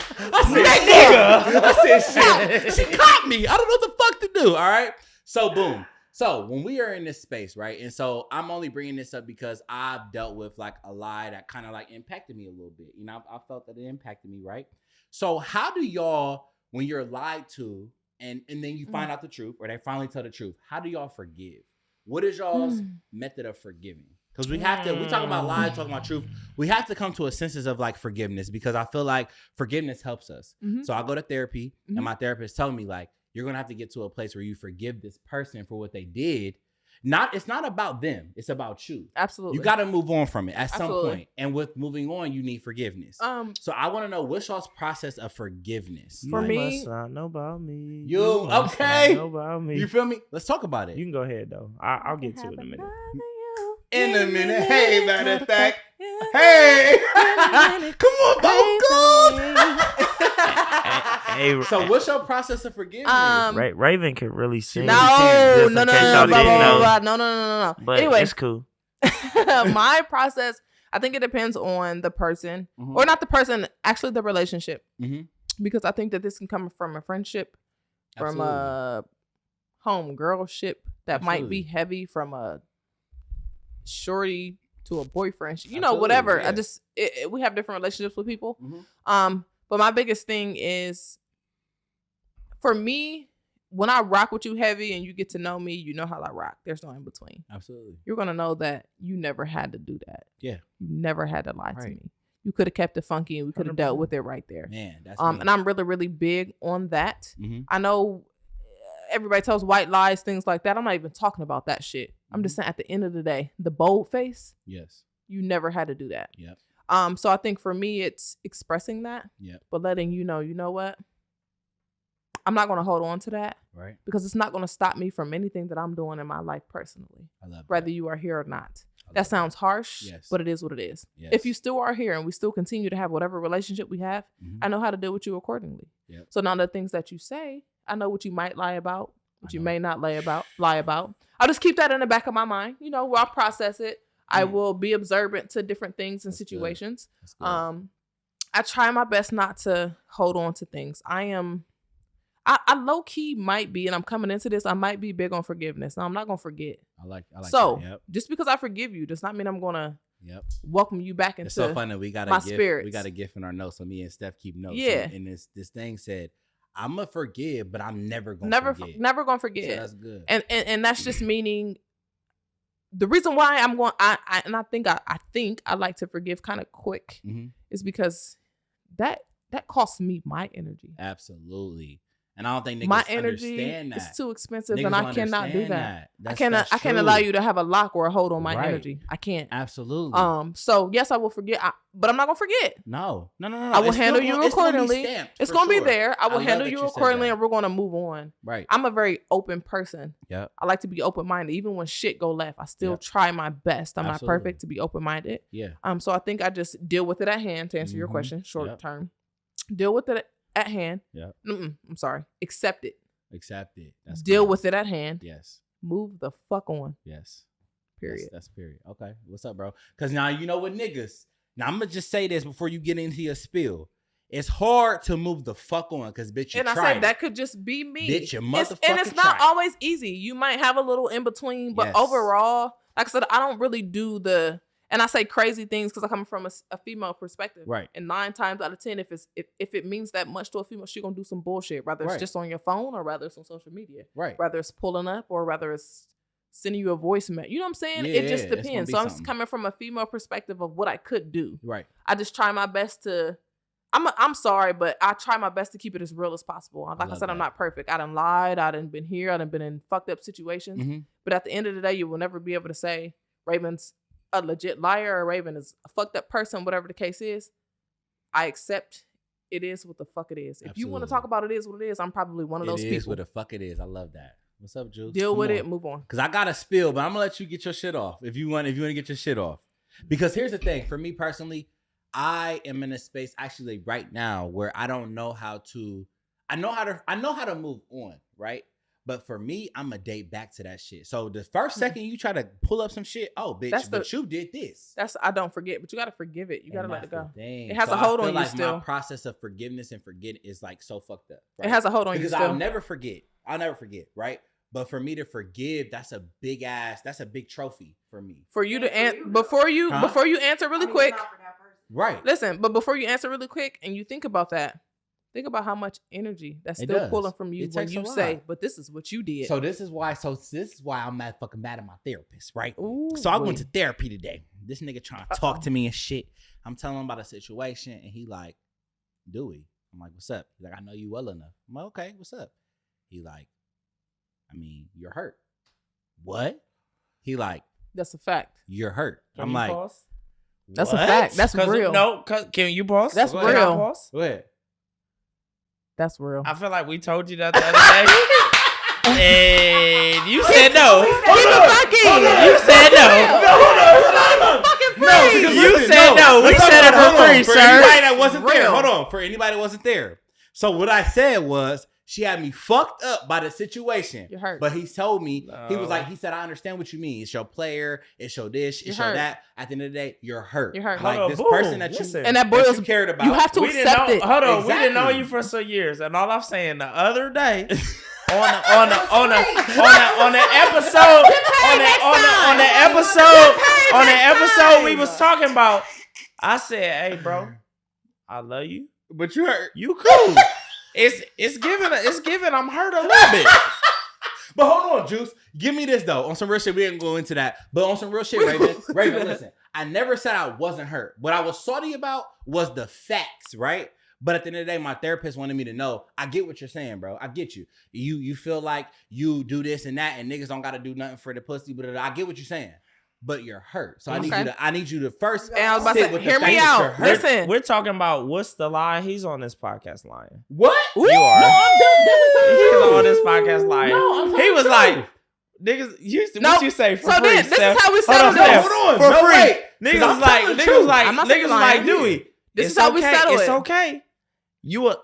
said, shit. She caught me. I don't know what the fuck to do. All right. So, boom. So, when we are in this space, right? And so, I'm only bringing this up because I've dealt with like a lie that kind of like impacted me a little bit. You know, I felt that it impacted me, right? So, how do y'all, when you're lied to and then you find out the truth or they finally tell the truth, how do y'all forgive? What is y'all's method of forgiving? Because we have to, we talk about lies, talking about truth. We have to come to a sense of like forgiveness because I feel like forgiveness helps us. So I go to therapy and my therapist telling me like, you're going to have to get to a place where you forgive this person for what they did. It's not about them. It's about you. Absolutely. You got to move on from it at some point. And with moving on, you need forgiveness. So I want to know what's y'all's process of forgiveness? For me, must not know about me. You okay? Know about me. You feel me? Let's talk about it. You can go ahead though. I'll get to it in a minute. In a minute. Hey, matter of fact. Hey, come on, Boca. Hey, so what's your process of forgiveness? Raven can really sing. No. But anyway, it's cool. My process, I think it depends on the person, or not the person, actually the relationship. Because I think that this can come from a friendship, from a homegirlship that might be heavy, from a shorty to a boyfriend, you know, whatever. Yeah. We have different relationships with people. But my biggest thing is, for me, when I rock with you heavy and you get to know me, you know how I rock. There's no in between. Absolutely. You're going to know that you never had to do that. Yeah. You never had to lie to me. You could have kept it funky and we could have dealt with it right there. Man, that's and I'm really, really big on that. I know everybody tells white lies, things like that. I'm not even talking about that shit. I'm just saying at the end of the day, the bold face. Yes. You never had to do that. Yep. So I think for me, it's expressing that. Yep. But letting you know what? I'm not going to hold on to that. Right. Because it's not going to stop me from anything that I'm doing in my life personally. I love whether that. you are here or not. That sounds harsh, yes. but it is what it is. Yes. If you still are here and we still continue to have whatever relationship we have, I know how to deal with you accordingly. Yep. So now the things that you say, I know what you might lie about, what you may not lie about. I'll just keep that in the back of my mind. You know, I'll process it. I will be observant to different things and situations. I try my best not to hold on to things. I low key might be, and I'm coming into this, I might be big on forgiveness. Now I'm not gonna forget. I like so that. Yep. Just because I forgive you does not mean I'm gonna welcome you back into. It's so funny. We got a gift in our notes. So me and Steph keep notes. Yeah. And this thing said, I'm gonna forgive, but I'm never gonna forget. Never gonna forget. So that's good. And that's just meaning the reason why I'm going. I think I like to forgive kind of quick is because that costs me my energy. Absolutely. And I don't think niggas my energy understand that. Is too expensive, niggas and I cannot do that. I can't true. allow you to have a lock or a hold on my energy. I can't. Absolutely. So yes, I will forget, but I'm not gonna forget. No. I will handle you accordingly. It's gonna be there. I will handle you accordingly, and we're gonna move on. Right. I'm a very open person. Yeah. I like to be open minded, even when shit go left. I still try my best. I'm not perfect to be open minded. Yeah. So I think I just deal with it at hand to answer your question, short term. Deal with it at hand. Yeah. I'm sorry. Accept it. That's deal good. with it at hand. Yes. Move the fuck on. Yes. Period. That's period. Okay. What's up, bro? Because now you know what niggas. Now I'm gonna just say this before you get into your spill. It's hard to move the fuck on because bitch, you and tried. I say that could just be me. Bitch, you motherfucking and it's not tried. always easy. You might have a little in between, but overall, like I said, I don't really do the. And I say crazy things because I come from a female perspective. Right. And 9 times out of 10, if it means that much to a female, she's gonna do some bullshit. Whether it's just on your phone or whether it's on social media. Right. Whether it's pulling up or whether it's sending you a voicemail. You know what I'm saying? Yeah, it just depends. So I'm just something. coming from a female perspective of what I could do. Right. I just try my best to. I'm sorry, but I try my best to keep it as real as possible. Like I said, I'm not perfect. I done lied. I done been here. I done been in fucked up situations. Mm-hmm. But at the end of the day, you will never be able to say Raven's a legit liar or Raven is a fucked up person, whatever the case is. I accept it is what the fuck it is. If you want to talk about it is what it is, I'm probably one of those people. It is what the fuck it is. I love that. What's up, Jules? Deal with it, move on. Because I got to spill, but I'm going to let you get your shit off if you want to get your shit off. Because here's the thing. For me personally, I am in a space actually right now where I don't know how to, I know how to move on, right? But for me, I'm going to date back to that shit. So the first second you try to pull up some shit, oh, bitch, but you did this. I don't forget, but you got to forgive it. You got to let it go. It has a hold on you like still. My process of forgiveness and forgetting is like so fucked up. Right? It has a hold on you still. Because I'll never forget, right? But for me to forgive, that's a big trophy for me. For you to before you answer really quick. Right. Listen, but before you answer really quick and you think about that, think about how much energy that's still pulling from you when you say, but this is what you did. So this is why I'm fucking mad at my therapist, right? Ooh, so I went to therapy today. This nigga trying to talk to me and shit. I'm telling him about a situation and he like, Dewey. I'm like, what's up? He's like, I know you well enough. I'm like, okay, what's up? He like, I mean, you're hurt. What? He like, that's a fact. You're hurt. I'm like, pause? That's a fact. That's real. No, can you pause? That's real. Pause? Go ahead. That's real. I feel like we told you that the other day. And you said no. You said no. No, you said no. We said it for free, sir. For anybody that wasn't there. Hold on. For anybody that wasn't there. So what I said was, she had me fucked up by the situation. You're hurt. But he told me, he said, I understand what you mean. It's your player. It's your this. It's your that. At the end of the day, you're hurt. You're hurt. Like this person that you and that boils, you cared about. You have to accept it. Hold on. Exactly. We didn't know you for some years. And all I'm saying the other day on the episode we was talking about, I said, hey bro, I love you. But you hurt. You cool. It's given I'm hurt a little bit. But hold on, Juice. Give me this though. On some real shit, we didn't go into that. But on some real shit, Raven, listen. I never said I wasn't hurt. What I was salty about was the facts, right? But at the end of the day, my therapist wanted me to know, I get what you're saying, bro. I get you. You feel like you do this and that, and niggas don't got to do nothing for the pussy. But I get what you're saying. But you're hurt. So I need you to first and I was about to say, hear me out. Listen. We're talking about what's the lie. He's on this podcast lying. What? You are. No, I'm He's on this podcast lying. No, he was like, niggas, what you say for so free? This is how we settle this. Hold on. For free. Wait. Niggas was like, Dewey. This is how we settle it. It's okay.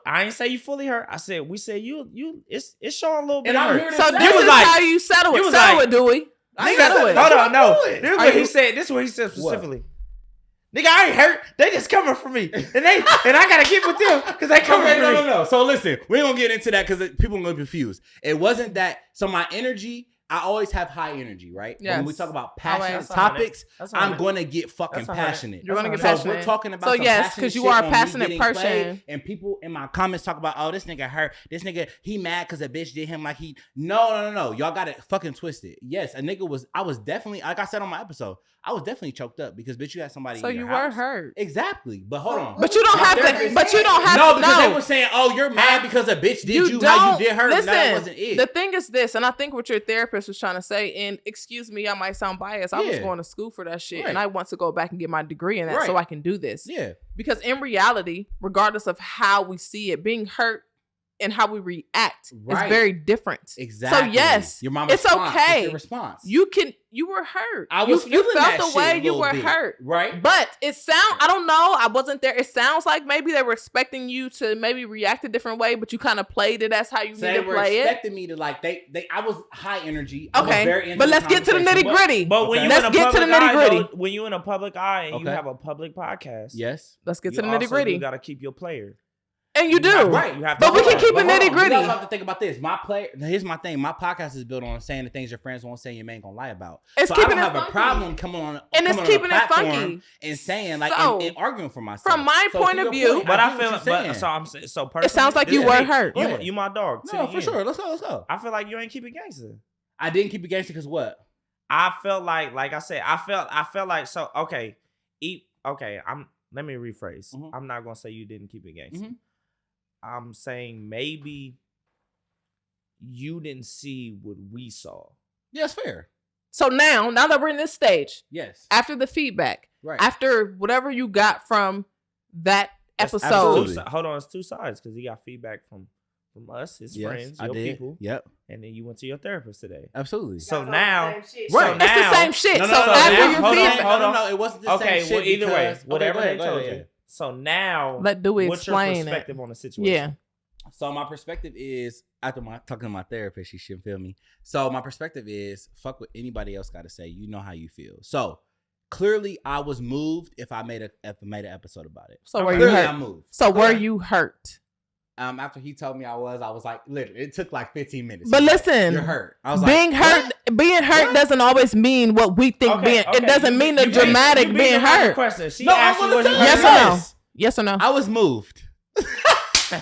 I ain't say you fully hurt. I said we said you. It's showing a little bit. So this is how you settle it. Settle it, Dewey. Settle it. Hold on, no. This is what he said specifically. What? Nigga, I ain't hurt. They just coming for me, and I gotta get with them because they coming for me. No. So listen, we ain't gonna get into that because people are gonna be confused. It wasn't that. So my energy. I always have high energy, right? Yes. When we talk about passionate topics, I'm going to get fucking passionate. You're going to get passionate. So we're talking about because you are a passionate person. And people in my comments talk about, oh, this nigga hurt. This nigga, he mad because a bitch did him like he... No. Y'all got it fucking twisted. Yes, I was definitely, like I said on my episode, I was definitely choked up because bitch, you had somebody in your house. So you were hurt. Exactly. But hold on. But you don't have to... No, because they were saying, oh, you're mad because a bitch did you how you did her. Listen, that wasn't it. The thing is this, and I think what your therapist was trying to say, and excuse me, I might sound biased. I was going to school for that shit, and I want to go back and get my degree in that so I can do this. Yeah. Because in reality, regardless of how we see it, being hurt and how we react is very different. Exactly. So yes, it's okay. It's your response. You were hurt. You felt the way you were hurt. Right. But I don't know. I wasn't there. It sounds like maybe they were expecting you to maybe react a different way, but you kind of played it as how you need to play it. They were expecting me to I was high energy. Okay. But let's get to the nitty gritty. But when let's get to the nitty gritty. When you in a public eye and you have a public podcast. Yes. Let's get to the nitty gritty. You got to keep your player. And you do. Right. But we can keep it nitty gritty. You also have to think about this. Here's my thing. My podcast is built on saying the things your friends won't say your man gonna lie about. It's so keeping I don't it have a problem coming on keeping it funky and saying and arguing for myself. From my point of view. But I feel so personally. It sounds like you were hurt. You my dog. No, for sure. Let's go. I feel like you ain't keep it gangster. I didn't keep it gangster because what? I felt like I said, I felt like so okay. Let me rephrase. Mm-hmm. I'm not gonna say you didn't keep it gangster. Mm-hmm. I'm saying maybe you didn't see what we saw. Yeah, it's fair. So now that we're in this stage, yes, after the feedback, right, after whatever you got from that episode. Hold on, it's two sides because he got feedback from us, his friends, your people. Yep. And then you went to your therapist today. absolutely. So now, right, it's the same shit. No, it wasn't the same shit. Okay, well, either way, whatever they told you. So now, let Dewey what's your explain perspective on the situation? Yeah. So my perspective is, after talking to my therapist, she shouldn't feel me. So my perspective is, fuck what anybody else got to say. You know how you feel. So clearly, I was moved if I made an episode about it. So were you hurt? I moved. So were you hurt? After he told me I was like, literally, it took like 15 minutes. But listen, you're hurt. I was being like, hurt. Being hurt doesn't always mean what we think. It doesn't mean the dramatic being hurt. Question. She asked you what you yes or no? Yes or no? I was moved. Okay,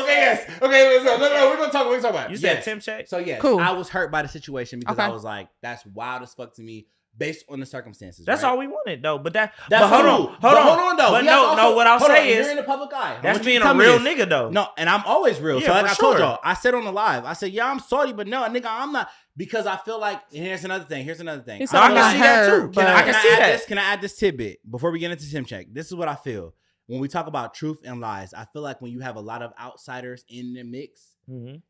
yes. Okay, no, we're gonna talk about it. You said temp check? So yes, cool. I was hurt by the situation because I was like, that's wild as fuck to me based on the circumstances. That's right? all we wanted though. But hold on though. But no, what I'll say is you're in the public eye. That's being a real nigga though. No, and I'm always real. Yeah, so like I told y'all, I said on the live, I said, yeah, I'm sorry, but no, nigga, I'm not. Because I feel like, and here's another thing. I can see that too. Can I see that? Can I add this tidbit before we get into Tim Check? This is what I feel. When we talk about truth and lies, I feel like when you have a lot of outsiders in the mix,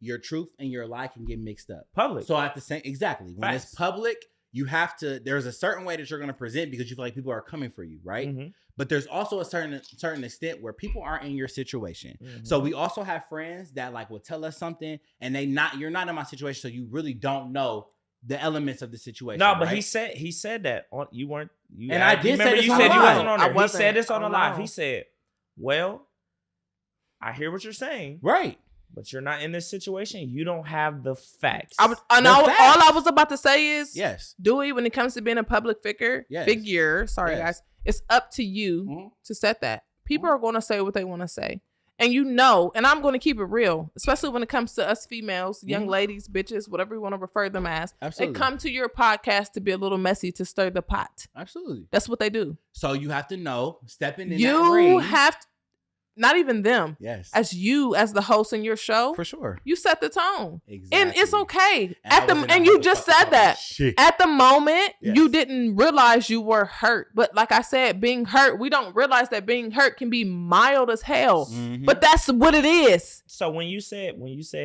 your truth and your lie can get mixed up. Public. So at the same, exactly. When it's public, you have to, there's a certain way that you're going to present because you feel like people are coming for you, right? But there's also a certain extent where people aren't in your situation. So we also have friends that like will tell us something and you're not in my situation, so you really don't know the elements of the situation. No, but right? he said that you weren't. And I did say this you on said the you live. wasn't on there. He said this on the live. know. He said, "Well, I hear what you're saying, right? But you're not in this situation. You don't have the facts." All I was about to say is, yes, Dewey, when it comes to being a public figure, guys, it's up to you to set that. People are going to say what they want to say. And and I'm going to keep it real, especially when it comes to us females, young ladies, bitches, whatever you want to refer them as. Absolutely. They come to your podcast to be a little messy, to stir the pot. Absolutely. That's what they do. So you have to know, stepping in that ring. You have to. not even them. Yes. As you, as the host in your show. For sure. You set the tone. Exactly. And it's okay. And you just said that. Shit. At the moment, Yes. you didn't realize you were hurt. But like I said, being hurt, we don't realize that being hurt can be mild as hell. Mm-hmm. But that's what it is. So when you said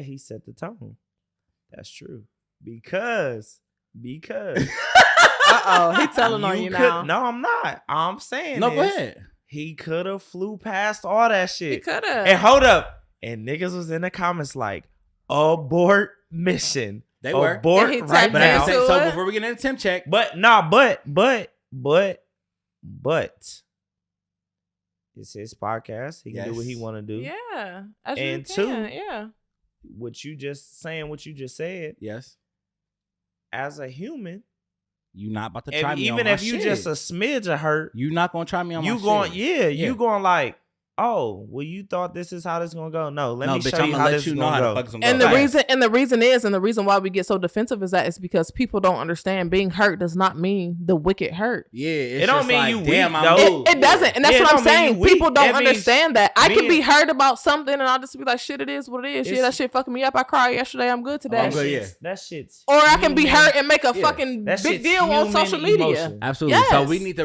he set the tone, that's true. Because Uh-oh, he telling on you now. No, I'm not. I'm saying No, go ahead. He could have flew past all that shit. He could have. And hold up. And niggas was in the comments like, abort mission. They were. Abort And he right tapped now. into So it. before we get into temp check. But it's his podcast. He can do what he want to do. Yeah. As And you two, can. Yeah. what you just said, Yes. as a human, You not about to try me on even my if you shit. just a smidge of hurt, You not gonna try me on you my going, shit. you going like, oh, well, you thought this is how this gonna go? No, let me bitch, show I'm you gonna how let this you is know gonna how go. the fuck it's gonna And go. the reason why we get so defensive is that it's because people don't understand being hurt does not mean the wicked hurt. Yeah, it's It don't just mean like, you damn, weak, I'm though. moved. It doesn't, and that's Yeah, what it I'm don't mean saying. you weak. People don't That means understand that. I can being- be hurt about something, and I'll just be like, "Shit, it is what it is. Yeah, It's- that shit fucking me up. I cried yesterday. I'm good today." I'm good, yeah. That shit's Or I can be human. hurt and make a Yeah. fucking That big shit's deal on human social media. emotion. Absolutely. So Yes. we need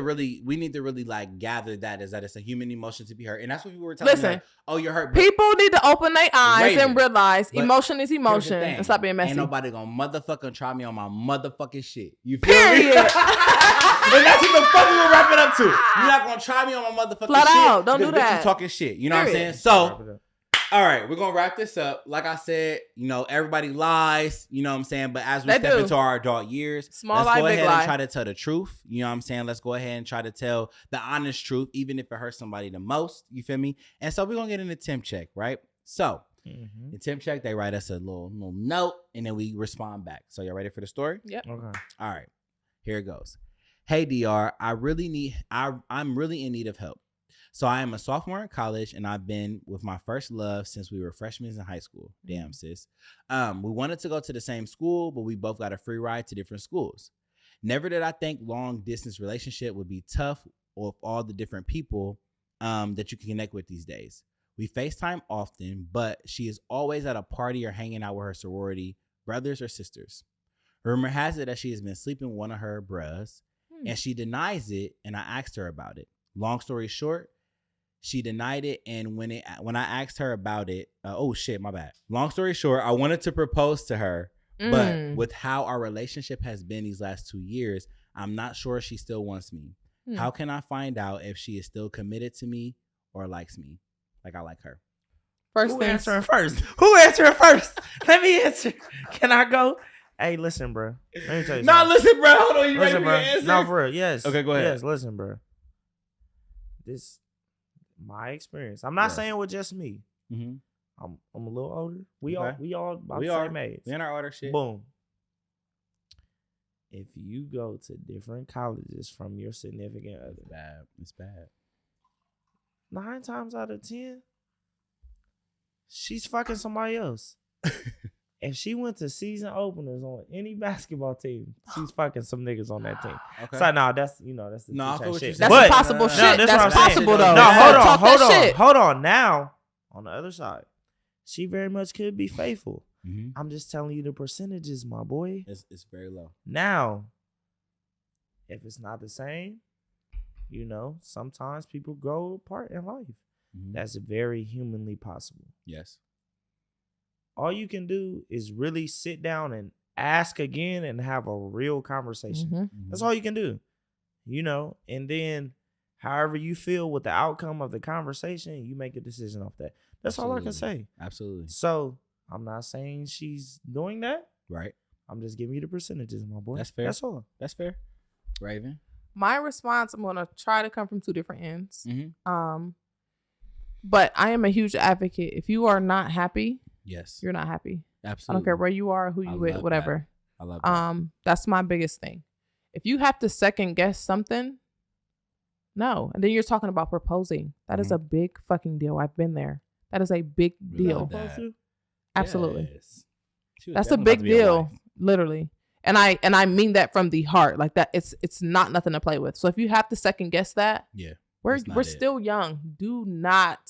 to really like gather that is that it's a human emotion to be hurt, and that's what we were telling. Listen, me, like, oh, you're hurt. But people need to open their eyes Raven, and realize but emotion is here's the emotion thing. and stop being messy. Ain't nobody gonna motherfucking try me on my motherfucking shit. You feel me? Period. And that's what the fuck we were wrapping up to. You're not gonna try me on my motherfucking Flat shit. out, don't because do bitch, that. You talking shit. You know what I'm Period. saying? So, all right, we're gonna wrap this up. Like I said, everybody lies. You know what I'm saying? But as we They step do. into our adult years, Small let's lie, go big ahead lie. and try to tell the truth. You know what I'm saying? Let's go ahead and try to tell the honest truth, even if it hurts somebody the most. You feel me? And so we're gonna get into temp check, right? So. Mhm. The temp check, they write us a little note, and then we respond back. So y'all ready for the story? Yep. Okay. All right, here it goes. Hey DR, I'm really in need of help. So I am a sophomore in college, and I've been with my first love since we were freshmen in high school. Damn, sis. We wanted to go to the same school, but we both got a free ride to different schools. Never did I think long distance relationship would be tough with all the different people that you can connect with these days. We FaceTime often, but she is always at a party or hanging out with her sorority brothers or sisters. Rumor has it that she has been sleeping with one of her bros, and she denies it, and I asked her about it. Long story short, she denied it, and when I asked her about it, oh shit, my bad. Long story short, I wanted to propose to her, but with how our relationship has been these last 2 years, I'm not sure she still wants me. How can I find out if she is still committed to me or likes me? Like I like her. Who answering first? Let me answer. Can I go? Hey, listen, bro. Let me tell you something. Listen, bro. Hold on. You Listen, ready bro. for your answer? No, for real. Yes. Okay, go ahead. Yes, listen, bro. This my experience. I'm not saying with just me. Mm-hmm. I'm a little older. We Okay. all about We the are. same age. We in our order shit. Boom. If you go to different colleges from your significant other, It's bad. 9 times out of 10, she's fucking somebody else. If she went to season openers on any basketball team, she's fucking some niggas on that team. Okay. So no, that's the No, I touche feel what shit. you're saying. That's But- possible No, shit. that's what That's I'm saying. possible though. No, Talk that shit. hold on. Now, on the other side, she very much could be faithful. Mm-hmm. I'm just telling you the percentages, my boy. It's very low. Now, if it's not the same, sometimes people grow apart in life. Mm-hmm. That's very humanly possible. Yes. All you can do is really sit down and ask again and have a real conversation. Mhm. That's all you can do. And then however you feel with the outcome of the conversation, you make a decision off that. That's all I can say. Absolutely. So I'm not saying she's doing that. Right. I'm just giving you the percentages, my boy. That's fair. That's all. That's fair. Raven. My response, I'm gonna try to come from 2 different ends. Mm-hmm. But I am a huge advocate. If you are not happy, Yes. you're not happy. Absolutely. I don't care where you are, who I you with, love whatever. I love that. That's my biggest thing. If you have to second guess something, no. And then you're talking about proposing. That is a big fucking deal. I've been there. That is a big We deal. love that. Absolutely. Yes. She was That's a definitely big about to be a deal, wife. literally. And I mean that from the heart. Like that it's not nothing to play with. So if you have to second guess that, Yeah. we're That's not we're it. still young. Do not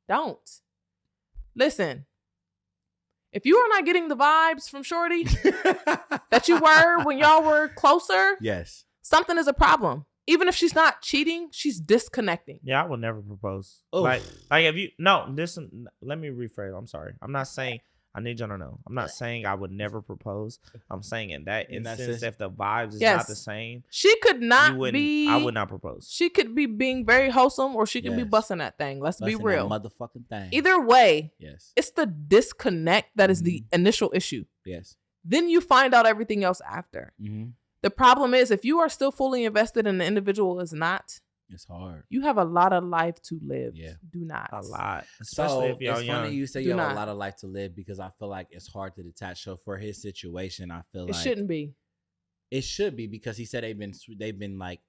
Don't. Listen. If you are not getting the vibes from Shorty that you were when y'all were closer, yes, something is a problem. Even if she's not cheating, she's disconnecting. Yeah, I would never propose. Oof. Like if you let me rephrase. I'm sorry. I'm not saying I need y'all to know. I'm not saying I would never propose. I'm saying in that instance, if the vibes is not the same, she could not be. I would not propose. She could be being very wholesome, or she could be busting that thing. Let's be real, motherfucking thing. Either way, yes, it's the disconnect that is the initial issue. Yes. Then you find out everything else after. Mm-hmm. The problem is if you are still fully invested and the individual is not. It's hard. You have a lot of life to live. Yeah. Do not. A lot. Especially if y'all young. It's funny you say you have a lot of life to live because I feel like it's hard to detach. So for his situation, I feel like it shouldn't be. It should be because he said they've been like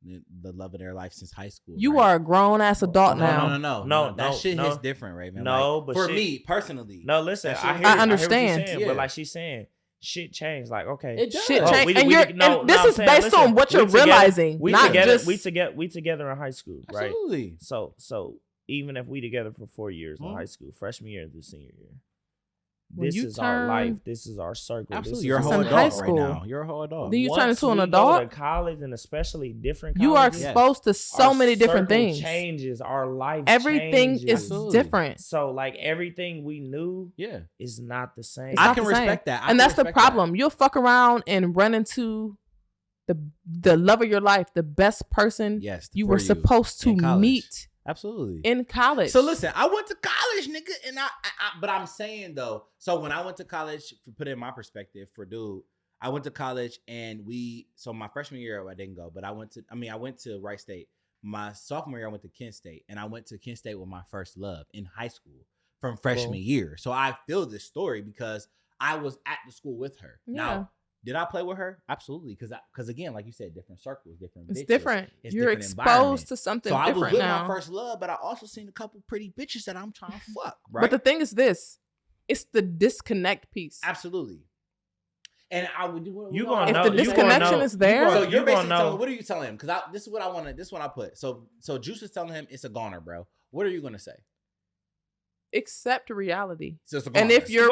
the love of their life since high school. You are a grown ass adult now. No. That shit hits different, Raven. No, like, but for me personally. No, listen. I understand. I hear what you're saying, but like she's saying. Shit changed. Like, okay, it shit changed, and this is based listen, on what you're realizing. We together in high school, right? Absolutely. So even if we together for 4 years in high school, freshman year through senior year, when this is our life. This is our circle. Absolutely, you're a whole adult right now. You're a whole adult. Then you Once turn into an we adult. Go to college, and especially different. You are exposed to so many different things. Changes our life. Everything is different. So like everything we knew, is not the same. I can respect that, and that's the problem. You'll fuck around and run into the love of your life, the best person you were supposed to meet. Absolutely. In college. So listen, I went to college, nigga, and but I'm saying though, so when I went to college, to put it in my perspective for dude, I went to college and so my freshman year I didn't go, but I went to Wright State. My sophomore year I went to Kent State, and I went to Kent State with my first love in high school from freshman year. So I feel this story because I was at the school with her. Yeah. Now, did I play with her? Absolutely, because again, like you said, different circles, different. It's bitches, different. You're exposed to something different now. So I was with my first love, but I also seen a couple pretty bitches that I'm trying to fuck. Right. But the thing is, it's the disconnect piece. Absolutely. And I would do. You gonna know if the disconnection is there. So you're basically telling me, what are you telling him? Because this is what I want to. This is what I put. So Juice is telling him it's a goner, bro. What are you gonna say? Accept reality. So it's a goner. And if you're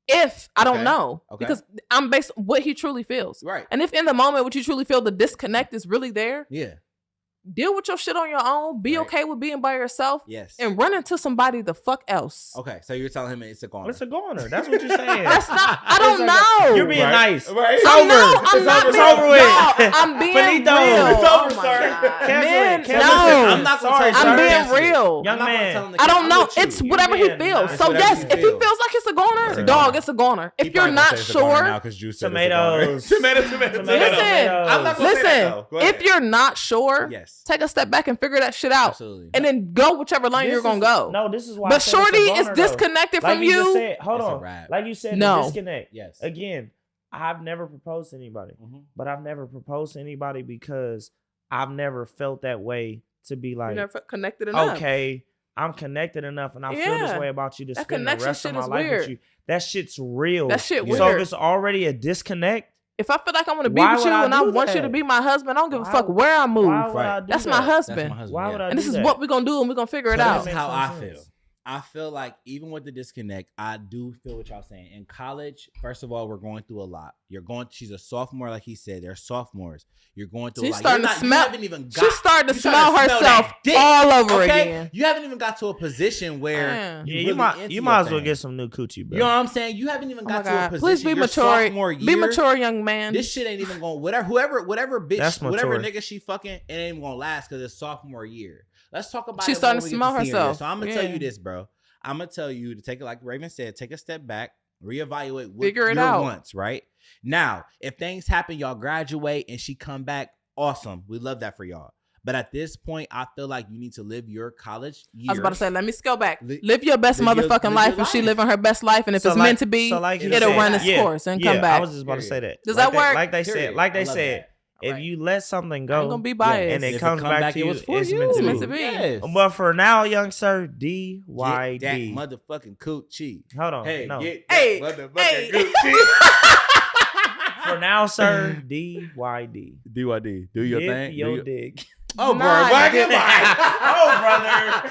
If I don't know, because I'm based on what he truly feels. Right. And if in the moment what you truly feel, the disconnect is really there. Yeah. Deal with your shit on your own. Be okay with being by yourself. Yes. And run into somebody the fuck else. Okay. So you're telling him it's a goner. It's a goner. That's what you're saying. That's not. I don't know. You're being nice. Right. It's over. It's over with. I'm being real. It's over, sir. Man, I'm not going to I'm being real. Young man. I don't know. It's whatever he feels. So yes, if he feels like it's a goner, dog, it's a goner. If you're not sure, tomatoes. Listen, if you're not sure, take a step back and figure that shit out. Absolutely. And then go whichever lane you're gonna go. No, this is why. But Shorty is disconnected from you. Hold on. Like you said, no. Disconnect. Yes. Again, I've never proposed to anybody, but I've never proposed to anybody because I've never felt that way to be like, you're never connected enough. Okay, I'm connected enough, and I feel this way about you to spend the rest of my life with you. That shit's real. That shit weird. So if it's already a disconnect. If I feel like I want to be with you and I want you to be my husband, I don't give a fuck where I move. That's my husband. Why would I do that? And this is what we're going to do, and we're going to figure it out. This is how I feel. I feel like even with the disconnect, I do feel what y'all saying. In college, first of all, we're going through a lot. She's a sophomore, like he said. They're sophomores. You're going through a lot. She's starting to smell herself all over again. You haven't even got to a position where you might as well get some new coochie, bro. You know what I'm saying? You haven't even got to a position. Please be mature. Be mature, young man. This shit ain't even going. Whatever bitch, whatever nigga she fucking, it ain't even gonna last because it's sophomore year. Let's talk about. She's starting to smell herself. So I'm gonna tell you this, bro. I'm gonna tell you to take it like Raven said. Take a step back, reevaluate what figure it out once, right? Now, if things happen, y'all graduate and she come back, awesome. We love that for y'all. But at this point, I feel like you need to live your college years. I was about to say, let me scale back. Live your best motherfucking life if she living her best life, and if it's meant to be, it'll run its course and come back. I was just about to say that. Does that work? Like they said. If you let something go, I'm gonna be biased, and it comes back to you, it's meant to be. Yes. But for now, young sir, DYD. Get that motherfucking coochie. Hold on. Hey, no. Get that motherfucking coochie. For now, sir, DYD. Do your Give thing. Your dick. Oh, bro. Oh, brother.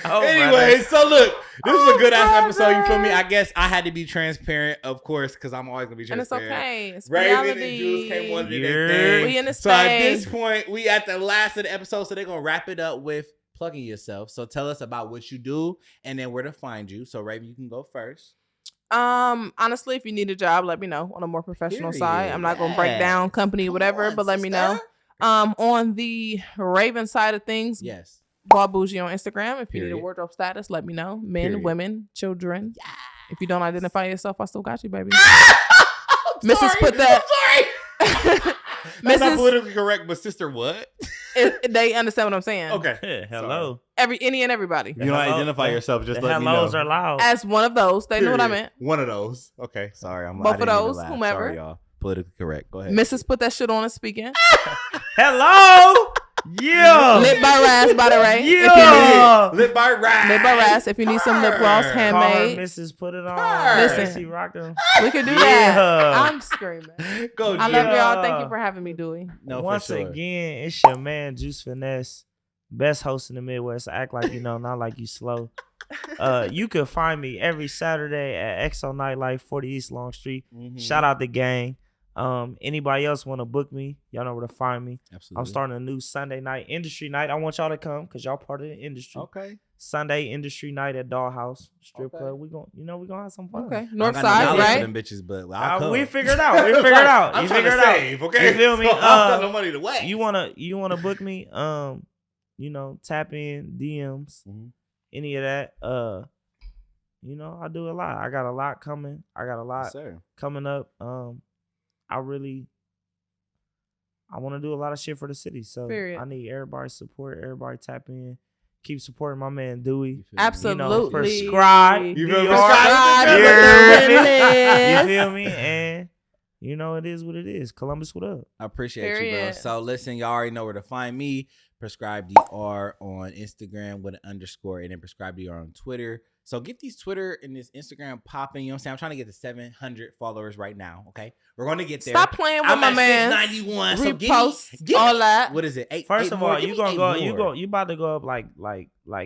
Anyway, so look, this is a good ass episode. You feel me? I guess I had to be transparent, of course, because I'm always gonna be transparent. And it's okay. It's Raven reality. and Jules came on to their thing. We in the So at this point, we at the last of the episode, so they're gonna wrap it up with plugging yourself. So tell us about what you do and then where to find you. So Raven, you can go first. Honestly, if you need a job, let me know on a more professional side. I'm not gonna break down company, whatever, but let me know. On the Raven side of things, yes. Bob Bougie on Instagram. If you need a wardrobe status, let me know. Men, women, children. Yes. If you don't identify yourself, I still got you, baby. Mrs. Put that. I'm sorry. That's not politically correct, but sister, what? They understand what I'm saying. Okay. Yeah, hello. Any and everybody. You don't identify yourself, just let me know. Hellos are loud. As one of those. They know what I meant. One of those. Okay, sorry. Both of those, whomever. Sorry, y'all. Politically correct. Go ahead. Mrs. Put that shit on and speaking. Hello. Yeah. Lip by Raz, by the way. Yeah. Lip by Raz. Lip by Raz. If you need some lip gloss, handmade. Mrs. Put it on. Listen. She rocked them. We can do that. I'm screaming. Go, I love y'all. Thank you for having me, Dewey. No, once for sure. again, it's your man, Juice Finesse. Best host in the Midwest. Act like you know, not like you slow. You can find me every Saturday at XO Nightlife, 40 East Long Street. Mm-hmm. Shout out the gang. Anybody else want to book me? Y'all know where to find me. Absolutely. I'm starting a new Sunday night industry night. I want y'all to come because y'all part of the industry. Okay. Sunday industry night at Dollhouse Strip Club. We gonna have some fun. Okay. North side, right? Them bitches, but we figured it out. We figured it out. I'm trying to save, okay? You feel me? So I got no money to waste. You wanna book me? Tap in DMs, any of that. I do a lot. I got a lot coming. I got a lot coming up. I want to do a lot of shit for the city. So I need everybody's support. Everybody tap in. Keep supporting my man Dewey. Absolutely. Subscribe. You feel me? You feel me? And it is what it is. Columbus, what up? I appreciate you, bro. So listen, y'all already know where to find me. Prescribe DR on Instagram with an _, and then Prescribe DR on Twitter. So get these Twitter and this Instagram popping. You know what I'm saying? I'm trying to get to 700 followers right now. Okay, we're going to get there. Stop playing with my man. 691. So repost all that. What is it? First of all, you about to go up like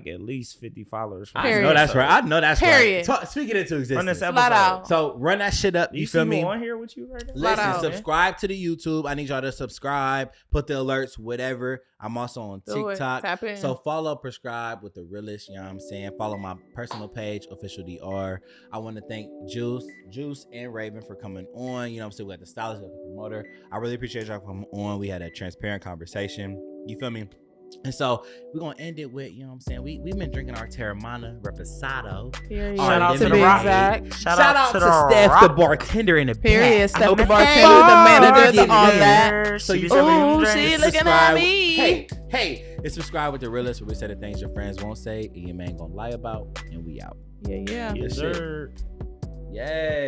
at least 50 followers. I know that's right. I know that's right. Speak it into existence. Run this episode. Flat out. So run that shit up. You feel me? On here with you right now? Listen, subscribe to the YouTube. I need y'all to subscribe. Put the alerts, whatever. I'm also on TikTok. Tap in. So follow Prescribe with the realest. You know what I'm saying? Follow my personal page, Official DR. I want to thank Juice and Raven for coming on. You know what I'm saying? We got the stylist, we got the promoter. I really appreciate y'all coming on. We had a transparent conversation. You feel me? And so we're going to end it with, you know what I'm saying? We've been drinking our Terramana Reposado. Shout out to the Rock. Shout out to Steph, the bartender in the period. Steph, the bartender, the manager, all that. So you she looking at me. Hey, it's Subscribe with the realest, where we say the things your friends won't say and your man gonna lie about, and we out. Yeah. Yes, sir. Yay.